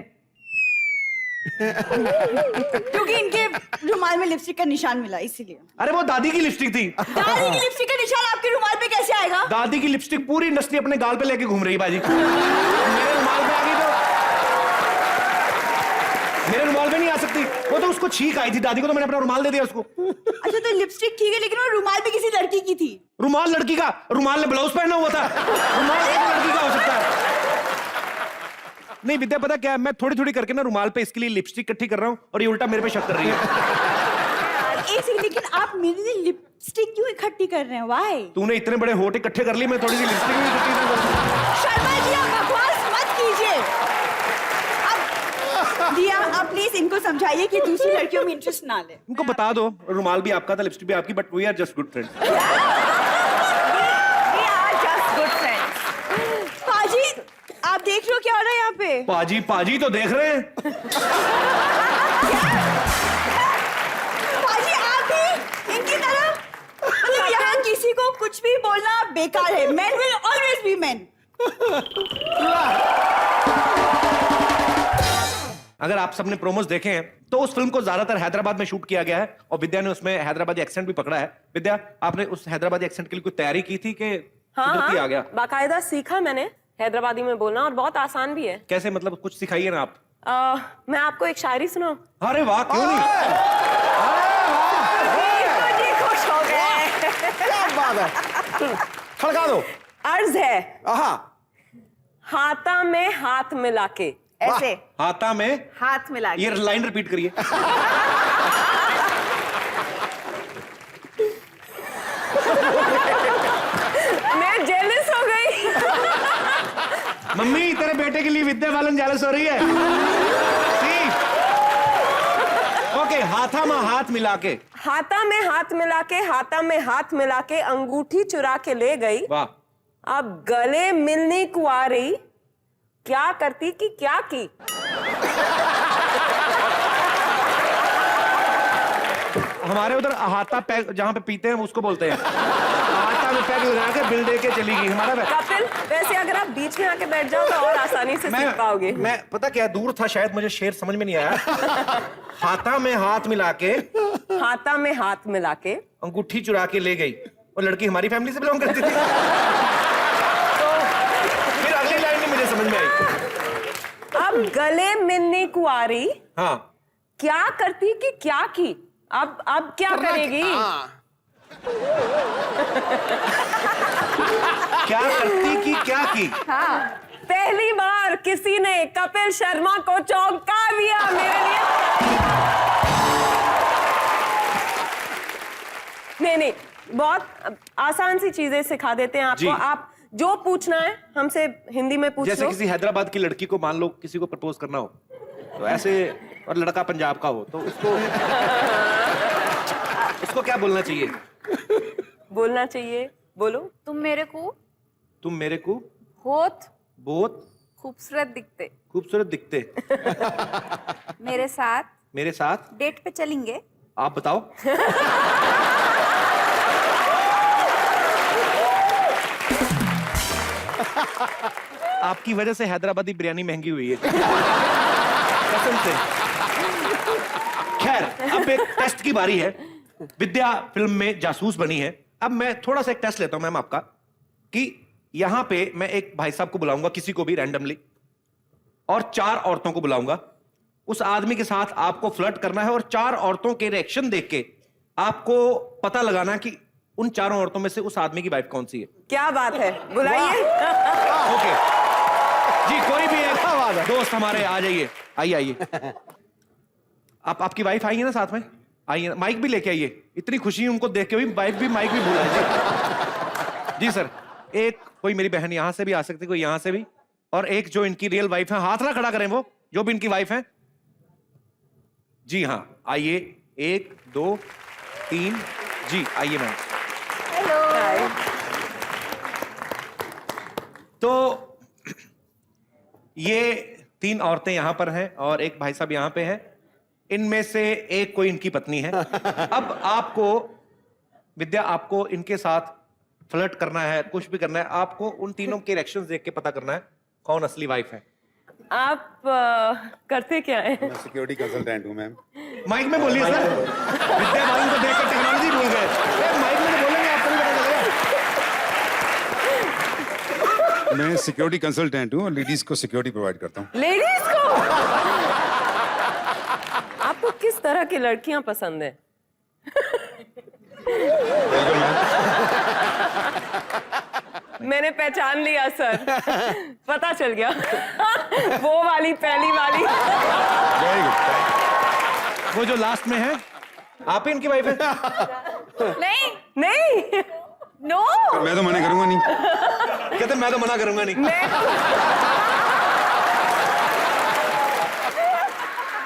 क्योंकि इनके रुमाल में लिपस्टिक का निशान मिला इसीलिए। अरे वो दादी की लिपस्टिक थी। दादी की लिपस्टिक का निशान आपके रुमाल पे कैसे आएगा? दादी की लिपस्टिक पूरी इंडस्ट्री अपने गाल पे लेके घूम रही बाजी। मेरे रुमाल पे आ गई तो मेरे रुमाल पे नहीं आ सकती। वो तो उसको छींक आई थी दादी को, तो मैंने अपना रुमाल दे दिया उसको। अच्छा तो लिपस्टिक ठीक है, लेकिन वो रुमाल पे किसी लड़की की थी। रुमाल लड़की का? रुमाल ने ब्लाउज पहना हुआ था। रुमाल कैसे लड़की का हो सकता है? नहीं विद्या, पता क्या है, मैं थोड़ी थोड़ी करके ना रुमाल पे इसके लिए लिपस्टिक इकट्ठी कर रहा हूँ और ये उल्टा मेरे पे शक कर रही है। एक सेकंड, लेकिन आप मेरे लिए लिपस्टिक क्यों इकट्ठी कर रहे हैं? व्हाई? तूने इतने बड़े होठ इकट्ठे कर लिए, मैं थोड़ी सी लिपस्टिक भी इकट्ठी कर दूं। शर्मा जी आप बकवास मत कीजिए। अब दिया, आप प्लीज इनको समझाइए कि दूसरी लड़कियों में इंटरेस्ट ना ले। इनको बता दो रुमाल भी आपका था, लिपस्टिक भी आपकी, but we are just good friends. पाजी आप देख रहे हो क्या हो रहा है यहाँ पे? पाजी पाजी तो देख रहे हैं। पाजी आप भी इनकी तरह, मतलब यहाँ किसी को कुछ भी बोलना बेकार है। Men will always be men। अगर आप सबने प्रोमोस देखे हैं तो उस फिल्म को ज्यादातर हैदराबाद में शूट किया गया है और विद्या ने उसमें हैदराबादी एक्सेंट भी पकड़ा है। विद्या, आपने उस हैदराबादी एक्सेंट के लिए कोई तैयारी की थी कि उधर की आ गया? बाकायदा सीखा मैंने हैदराबादी में बोलना, और बहुत आसान भी है। कैसे, मतलब कुछ सिखाइए ना आप। मैं आपको एक शायरी सुनाऊं? अरे वाह, क्यों नहीं। जी खुश हो गए। क्या बात है, खड़का दो। अर्ज है, आहा, हाथा में हाथ मिला के। ऐसे हाथा में हाथ मिला के। ये लाइन रिपीट करिए। मैं जेलस हो गई। मम्मी तेरे बेटे के लिए विद्या बालन जेलस हो रही है। ओके, हाथा में हाथ मिला के। हाथा में हाथ मिला के, हाथा में हाथ मिला के अंगूठी चुरा के ले गई। वाह। अब गले मिलने को आ रही, क्या करती कि क्या की। हमारे उधर हाथा पैग जहाँ पे पीते हैं उसको बोलते हैं। हाथा में पैग लगा के बिल दे के चली गई हमारा। कपिल, वैसे अगर आप बीच में आके बैठ जाओ तो और आसानी से सीख पाओगे। मैं पता क्या, दूर था शायद, मुझे शेर समझ में नहीं आया। हाथा में हाथ मिला के, हाथा में हाथ मिला के अंगूठी चुरा के ले गई। और लड़की हमारी फैमिली से बिलोंग करती थी। तो फिर अगली लाइन नहीं मुझे समझ में आई। अब गले मिलने को आ रही, हाँ, क्या करती कि क्या की। अब क्या करेगी। क्या करती कि क्या की। हाँ, पहली बार किसी ने कपिल शर्मा को चौंका दिया मेरे लिए। नहीं, बहुत आसान सी चीजें सिखा देते हैं आपको। आप जो पूछना है हमसे हिंदी में पूछ लो। जैसे किसी हैदराबाद की लड़की को मान लो किसी को प्रपोज करना हो तो ऐसे, और लड़का पंजाब का हो तो उसको क्या बोलना चाहिए? बोलना चाहिए, बोलो। तुम मेरे को बहुत खूबसूरत दिखते। खूबसूरत दिखते। मेरे साथ डेट पे चलेंगे? आप बताओ। आपकी वजह से हैदराबादी बिरयानी महंगी हुई है कसम से। खैर, अब एक टेस्ट की बारी है। विद्या फिल्म में जासूस बनी है। अब मैं थोड़ा सा एक टेस्ट लेता हूं मैम आपका, कि यहां पे मैं एक भाई साहब को बुलाऊंगा, किसी को भी रैंडमली, और 4 औरतों को बुलाऊंगा। उस आदमी के साथ आपको फ्लर्ट करना है और 4 औरतों के रिएक्शन देख के आपको पता लगाना कि उन 4 औरतों में से उस आदमी की वाइफ कौन सी है। क्या बात है, बुलाइए। ओके जी, कोई भी एक दोस्त हमारे आ जाइए। आइए। आपकी वाइफ आई है ना साथ में? आइए, माइक भी लेके आइए। इतनी खुशी उनको देख के भी, वाइफ भी माइक भी भूल आइए। जी सर, एक कोई मेरी बहन यहां से भी आ सकती, कोई यहां से भी, और एक जो इनकी रियल वाइफ है, हाथ ना खड़ा करें वो जो भी इनकी वाइफ है। जी हाँ, आइए। 1 2 3 जी, आइए मैम। हेलो। तो ये 3 औरतें यहां पर हैं और एक भाई साहब यहां पे हैं। इनमें से एक कोई इनकी पत्नी है। अब आपको विद्या, आपको इनके साथ फ्लर्ट करना है, कुछ भी करना है, आपको उन तीनों के रिएक्शंस देख के पता करना है कौन असली वाइफ है। आप करते क्या है? मैं सिक्योरिटी कंसल्टेंट हूँ मैम। माइक में बोलिए सर। विद्या बालन को देखकर टेक्नोलॉजी भूल गए। माइक में तो बोलेंगे, आपको नहीं पता चलेगा। मैं सिक्योरिटी कंसल्टेंट हूँ और लेडीज को सिक्योरिटी प्रोवाइड करता हूँ। लेडीज को? आपको किस तरह की लड़कियां पसंद है? बिल्कुल मैम। मैंने पहचान लिया सर। पता चल गया। वो वाली पहली वाली। Very good. वो जो लास्ट में है, आप ही इनकी वाइफ है? नहीं नहीं, नो मैं तो मना करूंगा नहीं। कहते मैं तो मना करूंगा नहीं। मैं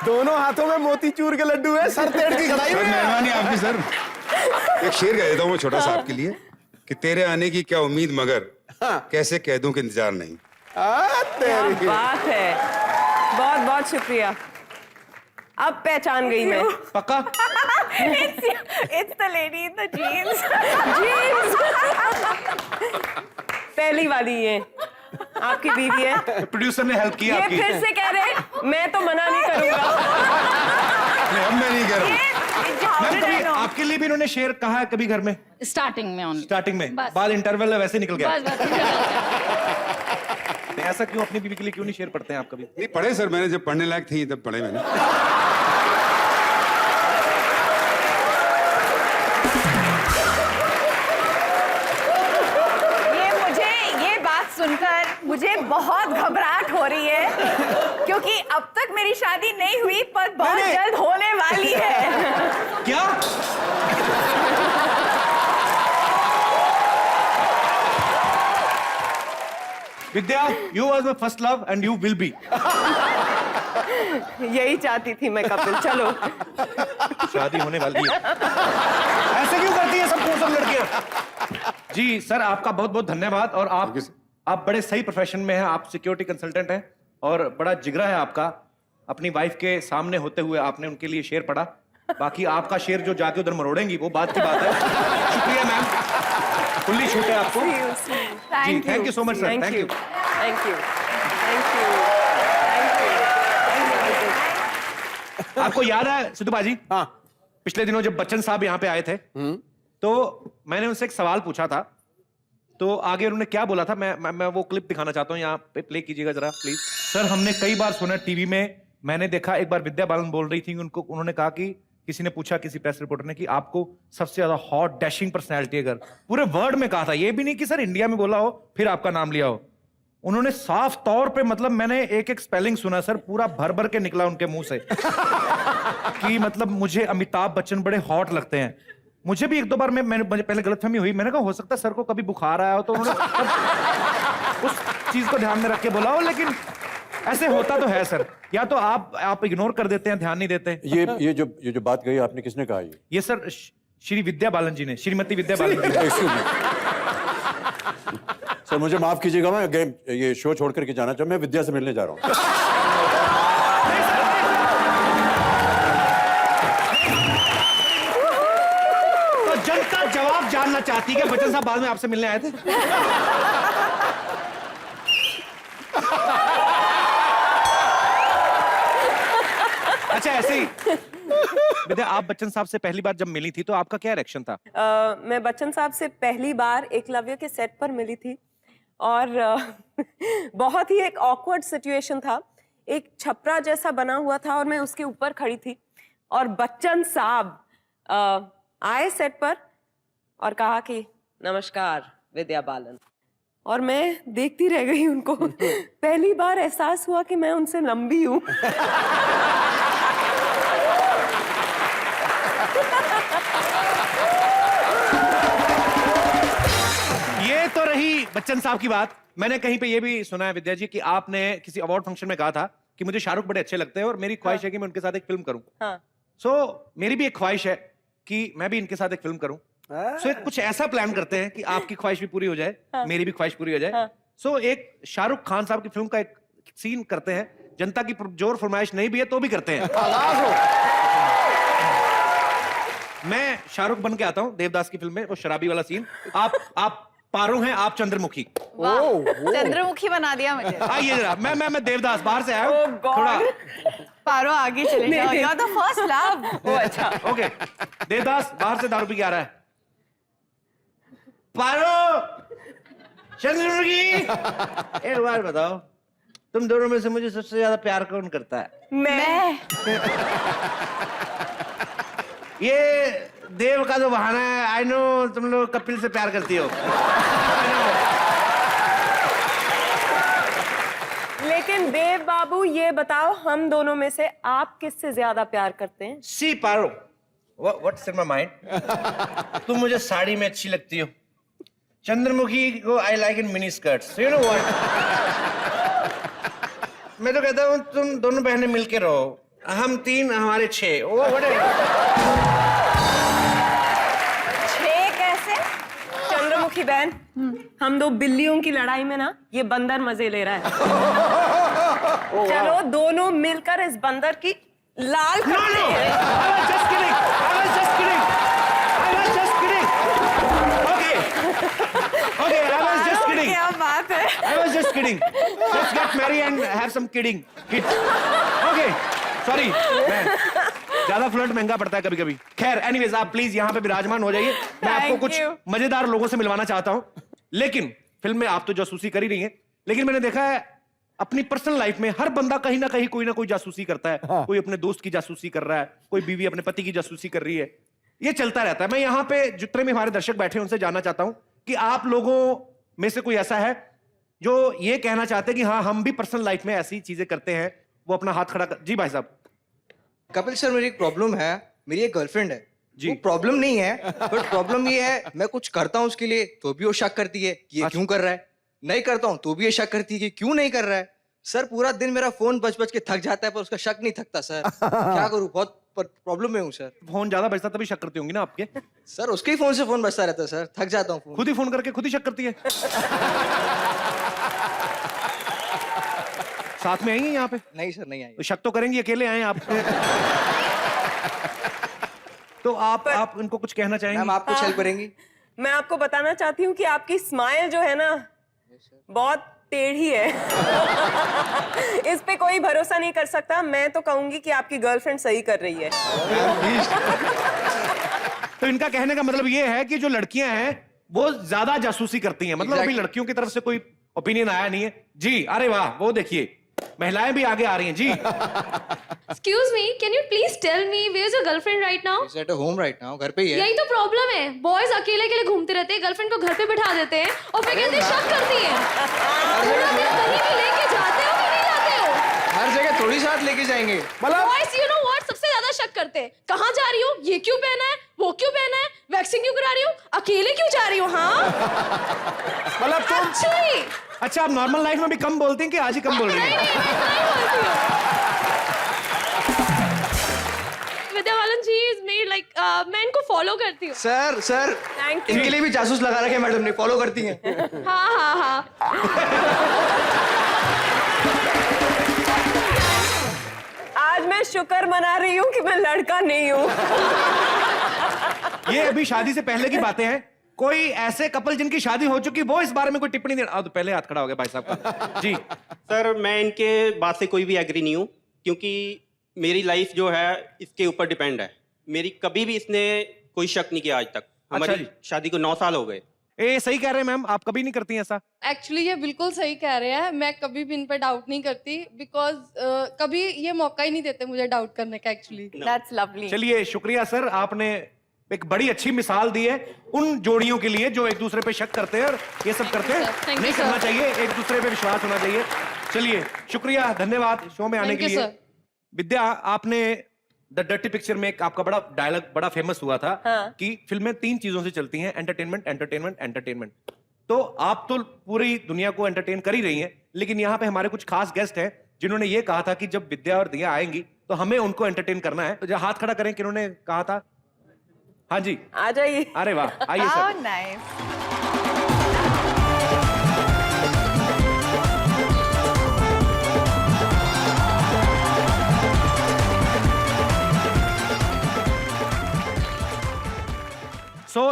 दोनों हाथों में मोतीचूर के लड्डू है, सर तेड़ की कढ़ाई सर में। मेहरबानी आपकी सर। एक शेर कह देता हूँ मैं छोटा सा आपके लिए कि तेरे आने की क्या उम्मीद मगर कैसे कह दूं कि इंतजार नहीं। क्या बात है, बहुत बहुत शुक्रिया। अब पहचान गई मैं। पक्का? It's the lady in the jeans. Jeans. पहली वाली ये आपकी बीवी है। प्रोड्यूसर ने हेल्प किया ये आपकी। फिर से कह रहे मैं तो मना नहीं करूंगा। नहीं, अब मैं नहीं कह रहा हूँ। मैम कभी आपके लिए भी इन्होंने शेर कहा है कभी घर में? स्टार्टिंग में ऑन स्टार्टिंग में? बस। बाद इंटरवल में वैसे निकल गया। बस नहीं, ऐसा क्यों? अपनी बीवी के लिए क्यों नहीं शेर पढ़ते हैं आप कभी? नहीं पढ़े सर, मैंने जब पढ़ने लायक थी तब पढ़े मैंने। ये बात सुनकर मुझे बहुत घबराहट हो रही है, क्योंकि अब तक मेरी शादी नहीं हुई पर बहुत जल्द होने वाली है। क्या? विद्या, you was my first love and you will be. यही चाहती थी मैं कपिल। चलो शादी होने वाली है। ऐसे क्यों करती है सब लड़कियां? जी सर, आपका बहुत बहुत धन्यवाद। और आप बड़े सही प्रोफेशन में हैं। आप सिक्योरिटी कंसल्टेंट हैं और बड़ा जिगरा है आपका। अपनी वाइफ के सामने होते हुए आपने उनके लिए शेर पढ़ा। बाकी आपका शेर जो जाके उधर मरोड़ेंगी वो बात की बात है। शुक्रिया मैम, खुली छूट है आपको। जी, thank you so much sir. Thank you, thank you, thank you, thank you. आपको याद है सिद्धू बाजी? हाँ। पिछले दिनों जब बच्चन साहब यहाँ पे आए थे तो मैंने उनसे एक सवाल पूछा था, तो आगे उन्होंने क्या बोला था मैं वो क्लिप दिखाना चाहता हूँ। यहाँ पे प्ले कीजिएगा जरा प्लीज। सर, हमने कई बार सुना टीवी में, मैंने देखा एक बार विद्या बालन बोल रही थी, उन्होंने कहा कि किसी ने पूछा, किसी प्रेस रिपोर्टर ने, कि आपको सबसे ज्यादा हॉट डैशिंग पर्सनैलिटी अगर, पूरे वर्ड में कहा था, ये भी नहीं कि सर इंडिया में बोला हो फिर आपका नाम लिया हो। उन्होंने साफ तौर पे, मतलब मैंने एक एक स्पेलिंग सुना सर, पूरा भर भर के निकला उनके मुंह से कि मतलब मुझे अमिताभ बच्चन बड़े हॉट लगते हैं। मुझे भी एक दो बार मुझे पहले गलतफहमी हुई, मैंने कहा हो सकता है सर को कभी बुखार आया हो तो उन्होंने उस चीज को ध्यान में रख के बोला हो, लेकिन ऐसे होता तो है सर। या तो आप इग्नोर कर देते हैं, ध्यान नहीं देते। ये जो बात कही आपने, किसने कहा ये सर श्री विद्या बालन जी ने, श्रीमती विद्या बालन जी। सर मुझे माफ कीजिएगा, मैं ये शो छोड़ करके जाना चाहूँ, मैं विद्या से मिलने जा रहा हूँ। तो जनता जवाब जानना चाहती है कि बच्चन साहब बाद में आपसे मिलने आए थे। अच्छा, ऐसे ही विद्या, आप बच्चन साहब से पहली बार जब मिली थी तो आपका क्या रिएक्शन था? मैं बच्चन साहब से पहली बार एकलव्य के सेट पर मिली थी और बहुत ही एक ऑकवर्ड सिचुएशन था। एक छपरा जैसा बना हुआ था और मैं उसके ऊपर खड़ी थी और बच्चन साहब आए सेट पर और कहा कि नमस्कार विद्या बालन, और मैं देखती रह गई उनको। पहली बार एहसास हुआ कि मैं उनसे लंबी हूं। ये तो रही बच्चन साहब की बात। मैंने कहीं पे ये भी सुना है विद्या जी कि आपने किसी अवार्ड फंक्शन में कहा था कि मुझे शाहरुख बड़े अच्छे लगते हैं और मेरी ख्वाहिश है कि मैं उनके साथ एक फिल्म करूं। हाँ। सो मेरी भी एक ख्वाहिश है कि मैं भी इनके साथ एक फिल्म करूं। सो कुछ ऐसा प्लान करते हैं कि आपकी ख्वाहिश भी पूरी हो जाए, मेरी भी ख्वाहिश पूरी हो जाए। सो एक शाहरुख खान साहब की फिल्म का एक सीन करते हैं, जनता की जोर फरमाइश नहीं भी है तो भी करते हैं। मैं शाहरुख बन के आता हूं देवदास की फिल्म में, वो शराबी वाला सीन। आप पारो हैं, आप चंद्रमुखी। चंद्रमुखी बना दिया मुझे। आइए जरा, मैं देवदास बाहर से आया Oh हूँ God. थोड़ा। पारो आगे चले जाओ, you're the first love। ओ अच्छा, ओके। देवदास बाहर से दारू पी के आ रहा है। पारो, चंद्रमुखी, एक बार बताओ, तुम दोनों में से मुझे सबसे ज्यादा प्यार कौन करता है? मैं ये देव का जो बहाना है, आई नो तुम लोग कपिल से प्यार करती हो। लेकिन देव बाबू ये बताओ, हम दोनों में से आप किससे ज्यादा प्यार करते हैं? सी पारो, व्हाट्स इन माय माइंड, तुम मुझे साड़ी में अच्छी लगती हो। चंद्रमुखी को I like in mini skirts, you know what. मैं तो कहता हूँ तुम दोनों बहनें मिलके रहो, हम 3 हमारे 6। ओ छह कैसे? चंद्रमुखी बहन, हम 2 बिल्लियों की लड़ाई में ना ये बंदर मजे ले रहा है। चलो दोनों मिलकर इस बंदर की लाल करते हैं। क्या बात है? I was just kidding. Let's get married and have some kidding. Kids. Okay. Sorry. ज्यादा फ्लर्ट महंगा पड़ता है कभी-कभी। खैर, एनीवेज आप प्लीज यहाँ पे विराजमान हो जाइए। मैं आपको कुछ मजेदार लोगों से मिलवाना चाहता हूँ। लेकिन फिल्म में आप तो जासूसी कर ही रही हैं। लेकिन मैंने देखा है अपनी पर्सनल लाइफ में हर बंदा कहीं ना कहीं कोई ना कोई जासूसी करता है। कोई अपने दोस्त की जासूसी कर रहा है, कोई बीवी अपने पति की जासूसी कर रही है। ये चलता रहता है। मैं यहाँ पे जितने भी हमारे दर्शक बैठे हैं उनसे जानना चाहता हूँ कि आप लोगों में से कोई ऐसा है जो ये कहना चाहते हैं कि हाँ हम भी पर्सनल लाइफ में ऐसी चीजें करते हैं। वो अपना हाथ खड़ा कर। जी भाई साहब। कपिल सर, मेरी एक प्रॉब्लम है। मेरी एक गर्लफ्रेंड है जी। वो प्रॉब्लम नहीं है, बट प्रॉब्लम ये है मैं कुछ करता हूँ उसके लिए तो भी वो शक करती है कि ये क्यों कर रहा है। नहीं करता हूँ तो भी ये शक करती है कि क्यों नहीं कर रहा है। सर पूरा दिन मेरा फोन बज बज के थक जाता है पर उसका शक नहीं थकता सर। क्या करूँ, बहुत प्रॉब्लम में हूँ सर। फोन ज्यादा बजता तभी शक करती होंगी ना आपके। सर उसके ही फोन से फोन बजता रहता है सर, थक जाता हूँ। खुद ही फोन करके खुद ही शक करती है। साथ में आई हैं यहाँ पे? नहीं सर, नहीं आई। तो शक तो करेंगी, अकेले आए आप। तो आप उनको कुछ कहना चाहेंगे? मैम आप कुछ हेल्प करेंगी? मैं आपको बताना चाहती हूँ कि आपकी स्माइल जो है ना बहुत टेढ़ी है। इस पे कोई भरोसा नहीं कर सकता। मैं तो कहूंगी कि आपकी गर्लफ्रेंड सही कर रही है। तो इनका कहने का मतलब ये है कि जो लड़कियां हैं वो ज्यादा जासूसी करती हैं। मतलब अभी लड़कियों की तरफ से कोई ओपिनियन आया नहीं है। जी, अरे वाह, वो देखिए महिलाएं भी आगे आ रही हैं। जी। Excuse me, can you please tell me where's your girlfriend right now? She's at home right now, घर पे ही है। यही तो प्रॉब्लम है, बॉयज अकेले अकेले घूमते रहते हैं, गर्लफ्रेंड को घर पे बिठा देते हैं और फिर कहते हैं शक करती है। पूरा दिन कहीं भी लेके जाते हो कि नहीं जाते हो? हर जगह थोड़ी साथ लेके जाएंगे। बॉयज यू नो व्हाट सबसे ज्यादा शक करते हैं, कहाँ जा रही हो, ये क्यों पहना है, वो क्यों पहना है, वैक्सिंग क्यों करा रही हो, अकेले क्यों जा रही हो? हाँ मतलब तुम अच्छा, आप नॉर्मल लाइफ में भी कम बोलती हैं कि आज ही कम बोल रही हैं? विद्या बालन जी इज मेड लाइक मैं इनको फॉलो करती हूँ। सर इनके लिए भी जासूस लगा रखे मैडम ने, फॉलो करती हैं। हाँ। आज मैं शुक्र मना रही हूँ कि मैं लड़का नहीं हूँ। ये अभी शादी से पहले की बातें हैं। कोई ऐसे कपल जिनकी शादी हो चुकी वो इस बारे में कोई टिप्पणी नहीं। तो पहले हाथ खड़ा हो गया भाई साहब का। जी सर, मैं इनके बात से कोई भी एग्री नहीं हूँ क्योंकि मेरी लाइफ जो है इसके ऊपर डिपेंड है। मेरी कभी भी इसने कोई शक नहीं किया आज तक। हमारी शादी को 9 साल हो गए। सही कह रहे हैं मैम, आप कभी नहीं करती हैं ऐसा? एक्चुअली ये बिल्कुल सही कह रहे हैं, मैं कभी भी इन पर डाउट नहीं करती बिकॉज कभी ये मौका ही नहीं देते मुझे डाउट करने का। Actually that's lovely. चलिए शुक्रिया सर, आपने एक बड़ी अच्छी मिसाल दी है उन जोड़ियों के लिए जो एक दूसरे पे शक करते हैं और ये सब करते हैं। नहीं करना चाहिए, एक दूसरे पे विश्वास होना चाहिए। चलिए शुक्रिया, धन्यवाद शो में आने के लिए। विद्या, आपने द डर्टी पिक्चर में एक आपका बड़ा डायलॉग बड़ा फेमस हुआ था कि फिल्में 3 चीजों से चलती हैं, एंटरटेनमेंट एंटरटेनमेंट एंटरटेनमेंट। तो आप तो पूरी दुनिया को एंटरटेन कर ही रही हैं, लेकिन यहाँ पे हमारे कुछ खास गेस्ट हैं जिन्होंने ये कहा था कि जब विद्या और दिया आएंगी तो हमें उनको एंटरटेन करना है। तो हाथ खड़ा करें, किन्होंने कहा था? हाँ जी, आ जाइए। अरे वाह, आइए सर। नाइस।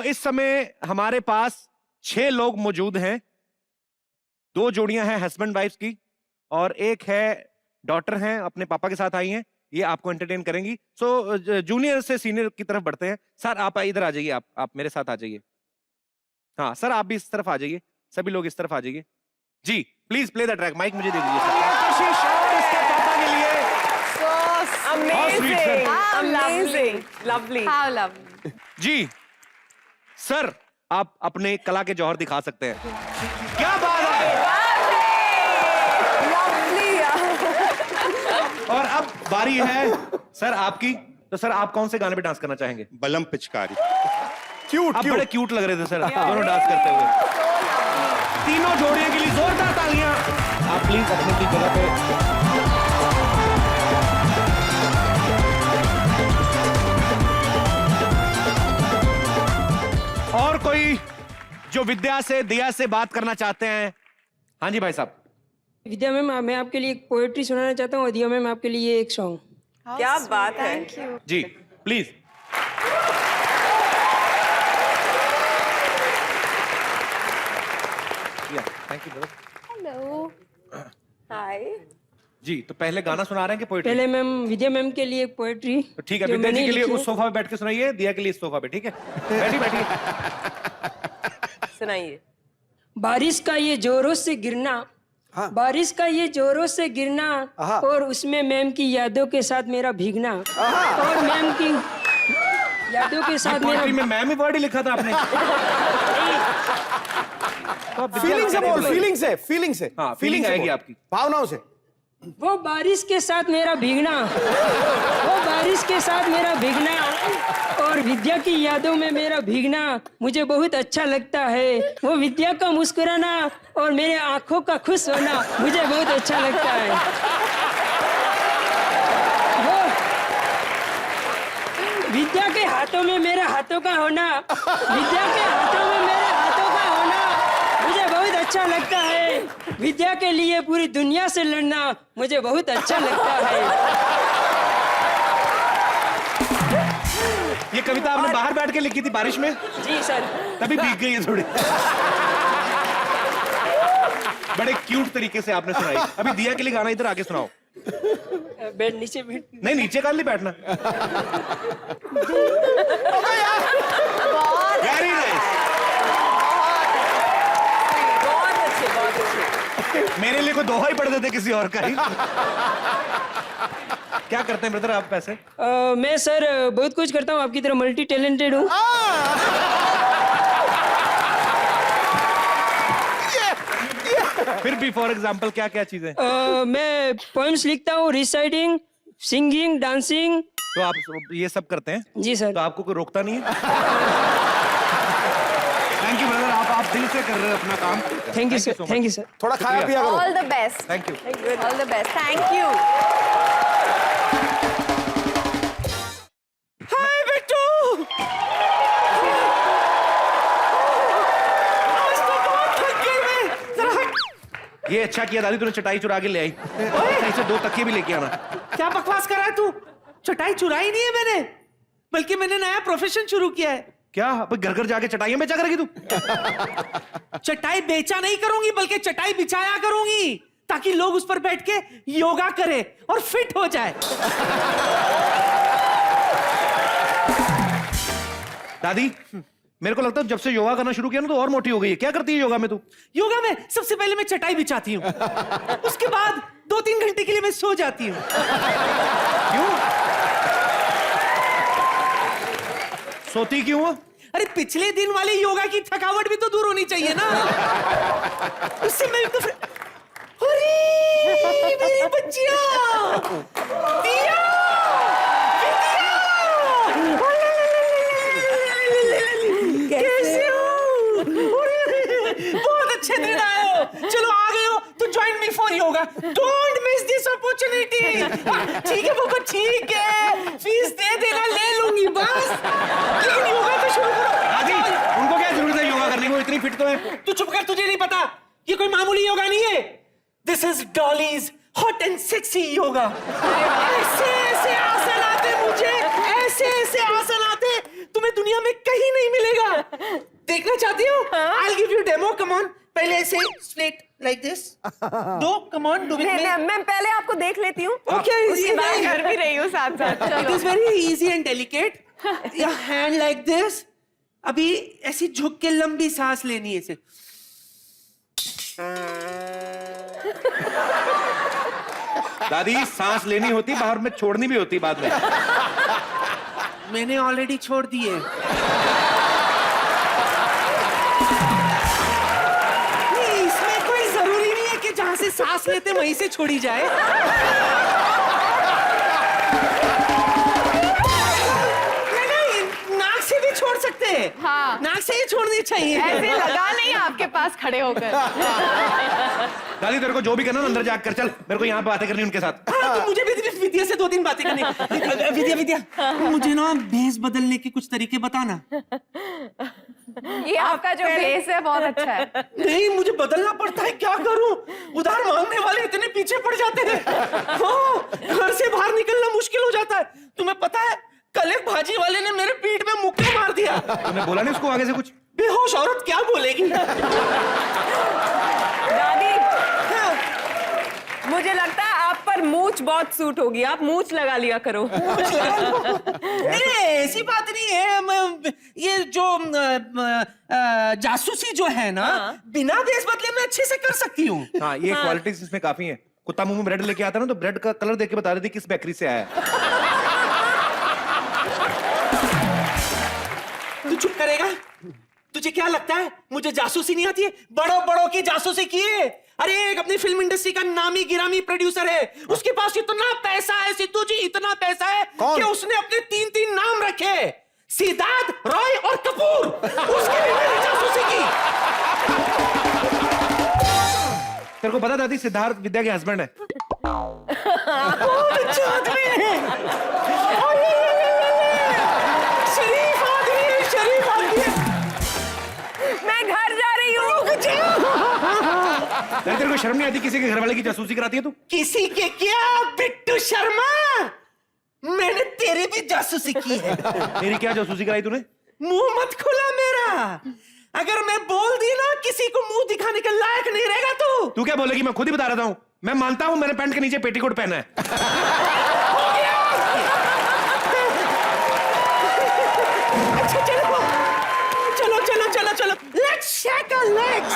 इस समय हमारे पास 6 लोग मौजूद हैं, 2 जोड़ियां हैं हस्बैंड वाइफ की और एक है डॉटर हैं, अपने पापा के साथ आई हैं, ये आपको एंटरटेन करेंगी। सो जूनियर से सीनियर की तरफ बढ़ते हैं। सर आप इधर आ जाइए, आप मेरे साथ आ जाइए। हाँ सर आप भी इस तरफ आ जाइए, सभी लोग इस तरफ आ जाइए जी। Please play the track, mic मुझे दे दीजिए सर। कशिश और इसके पापा के लिए। Amazing, amazing, lovely. How lovely. जी सर आप अपने कला के जौहर दिखा सकते हैं। क्या बात है। और अब बारी है सर आपकी, तो सर आप कौन से गाने पे डांस करना चाहेंगे? बलम पिचकारी। क्यूट आप बड़े क्यूट लग रहे थे सर दोनों डांस करते हुए। तीनों जोड़ियों के लिए जोरदार तालियां। आप प्लीज अपनी अपनी जगह पे। और कोई जो विद्या से दिया से बात करना चाहते हैं? हाँ जी भाई साहब। विद्या मैम मैं आपके लिए एक पोएट्री सुनाना चाहता हूँ और दिया मैम आपके लिए एक सॉन्ग। क्या बात है। जी please. Thank you brother. Hello hi जी तो पहले गाना सुना रहे हैं कि पोएट्री? पहले मैम विद्या मैम के लिए एक पोएट्री। तो ठीक है, विद्या जी के लिए उस सोफा पे बैठ के सुनाइए, दिया के लिए इस सोफा पे। ठीक है बैठिए बैठिए सुनाइए। बारिश का ये जोरों से गिरना, बारिश का ये जोरों से गिरना और उसमें मैम की यादों के साथ मेरा भीगना, और मैम की यादों के साथ मेरा। में मैम ही वर्ड ही लिखा था आपने। फीलिंग से बोल, फीलिंग से, फीलिंग से। हाँ फीलिंग आएगी आपकी, भावनाओं से। वो बारिश के साथ मेरा भीगना, वो बारिश के साथ मेरा भीगना और विद्या की यादों में मेरा भीगना मुझे बहुत अच्छा लगता है। वो विद्या का मुस्कुराना और मेरे आंखों का खुश होना मुझे बहुत अच्छा लगता है। वो विद्या के हाथों में मेरे हाथों का होना, विद्या के हाथों में मेरे हाथों का होना मुझे बहुत अच्छा लगता है। विद्या के लिए पूरी दुनिया से लड़ना मुझे बहुत अच्छा लगता है। ये कविता आपने बाहर बैठ के लिखी थी बारिश में? जी सर। तभी भीग गई है थोड़ी। बड़े क्यूट तरीके से आपने सुनाई। अभी दिया के लिए गाना इधर आके सुनाओ। बैठ नीचे बैठ। नहीं नीचे काल नहीं बैठना। Very nice. मेरे लिए कोई दोहा ही पढ़ देते किसी और का ही। क्या करते हैं ब्रदर आप पैसे? मैं सर बहुत कुछ करता हूँ, आपकी तरह मल्टी टैलेंटेड हूँ। फिर भी फॉर एग्जांपल क्या क्या चीजें? मैं पोएम्स लिखता हूँ, रिसाइटिंग, सिंगिंग, डांसिंग। तो आप ये सब करते हैं? जी सर। तो आपको कोई रोकता नहीं है? थैंक यू ब्रदर, आप दिल से कर रहे हैं अपना काम। Thank you sir, thank you sir. थोड़ा खाया पिया करो। All the best. Thank you. All the best. Thank you. हाय बिट्टू, आज तो बहुत थक गई मैं। जरा हट। ये अच्छा किया दादी तूने चटाई चुरा के ले आई। सही से 2 तकिए भी लेके आना। क्या बकवास कर रहा है तू? चटाई चुराई नहीं है मैंने, बल्कि मैंने नया प्रोफेशन शुरू किया है। क्या घर घर जाके चटाइयां बेचा करेगी तू? चटाई बेचा नहीं करूंगी, बल्कि चटाई बिछाया करूंगी, ताकि लोग उस पर बैठ के योगा करें और फिट हो जाए। दादी मेरे को लगता है जब से योगा करना शुरू किया ना तो और मोटी हो गई है। क्या करती है योगा में तू? योगा में सबसे पहले मैं चटाई बिछाती हूँ, उसके बाद 2-3 घंटे के लिए मैं सो जाती हूँ। क्यों सोती क्यों हो? अरे पिछले दिन वाले योगा की थकावट भी तो दूर होनी चाहिए ना। उससे मैं तो अरे मेरी बच्चियां, दिया, कैसे हो? बहुत अच्छे दिन आए हो। चलो आ गए हो तो join me for yoga. Don't miss this opportunity. ठीक है बुको, ठीक है, फीस दे देना, ले लूंगी बस, लेकिन योगा तो शुरू करो। दादी उनको क्या जरूरत है योगा करने की, वो इतनी फिट तो है। तू चुप कर, तुझे नहीं पता ये कोई मामूली योगा नहीं है। This is Dolly's hot and sexy yoga. ऐसे ऐसे आसन आते मुझे, ऐसे ऐसे आसन आते तुम्हें दुनिया में कहीं नहीं मिलेगा। देखना चाहती हो? I'll give you demo. Come on. पहले ऐसे straight like this. Do come on, do it. मैं पहले आपको देख लेती हूँ। Okay. उसके बाद कर भी रही हूँ साथ साथ। It is very easy and delicate. Your hand like this. अभी ऐसी झुक के लंबी सांस लेनी है इसे। दादी सांस लेनी होती, बाहर में छोड़नी भी होती बाद में। मैंने ऑलरेडी छोड़ दी है। नहीं, इसमें कोई जरूरी नहीं है कि जहां से सांस लेते वहीं से छोड़ी जाए। नहीं, नाक से भी छोड़ सकते हैं। हाँ। नाक से ही छोड़नी चाहिए। ऐसे लगा नहीं आपके पास खड़े होकर। दादी तेरे को जो भी करना ना अंदर जाग कर चल, मेरे को यहाँ पे बातें करनी उनके साथ। हाँ, तो मुझे भी विद्या से 2-3 बातें करनी। विद्या, मुझे ना भेस बदलने के कुछ तरीके बताना। ये आपका जो भेस है बहुत अच्छा है। नहीं, मुझे बदलना पड़ता है, क्या करूं? उधार मांगने वाले इतने पीछे पड़ जाते हैं। हाँ, घर से बाहर निकलना मुश्किल हो जाता है। तुम्हें पता है, कल एक भाजी वाले ने मेरे पीठ में मुक्का मार दिया। तूने बोला नहीं उसको आगे से कुछ? बेहोश औरत क्या बोलेगी? दादी, मुझे लगता है आप पर मूंछ बहुत सूट होगी, आप मूंछ लगा लिया करो। नहीं, ऐसी बात नहीं है। ये जो जासूसी जो है ना, बिना भेस बदले में अच्छे से कर सकती हूँ। हाँ, ये क्वालिटीज इसमें काफी हैं। कुत्ता मुंह में ब्रेड लेके आता है ना, तो ब्रेड का कलर देख के बता देती किस बेकरी से आया है। तू चुप करेगा? तुझे क्या लगता है मुझे जासूसी नहीं आती है? बड़ों की जासूसी की है। अरे एक अपनी फिल्म इंडस्ट्री का नामी गिरामी प्रोड्यूसर है, उसके पास इतना पैसा है सिद्धू जी, इतना पैसा है कि उसने अपने 3-3 नाम रखे, सिद्धार्थ, रॉय और कपूर। उसके लिए मैंने जासूसी की। तेरे को पता दादी सिद्धार्थ विद्या के हस्बैंड है? बहुत अच्छा आदमी है। शरीफ आदमी है, शरीफ आदमी है। मैं घर जा रही हूँ। तेरे को शर्म नहीं आती किसी के घर वाले की जासूसी कराती है तू? किसी के क्या बिट्टू शर्मा? मैंने तेरे भी जासूसी की है। मेरी क्या जासूसी कराई तूने? मुंह मत खुला मेरा। अगर मैं बोल दी ना, किसी को मुंह दिखाने के लायक नहीं रहेगा तू। तू क्या बोलेगी? मैं खुद ही बता रहा हूँ। मैं मानता हूँ मैंने पैंट के नीचे पेटीकोट पहना है। अच्छा चलो चलो चलो चलो, लेट्स शेक आवर लेग्स।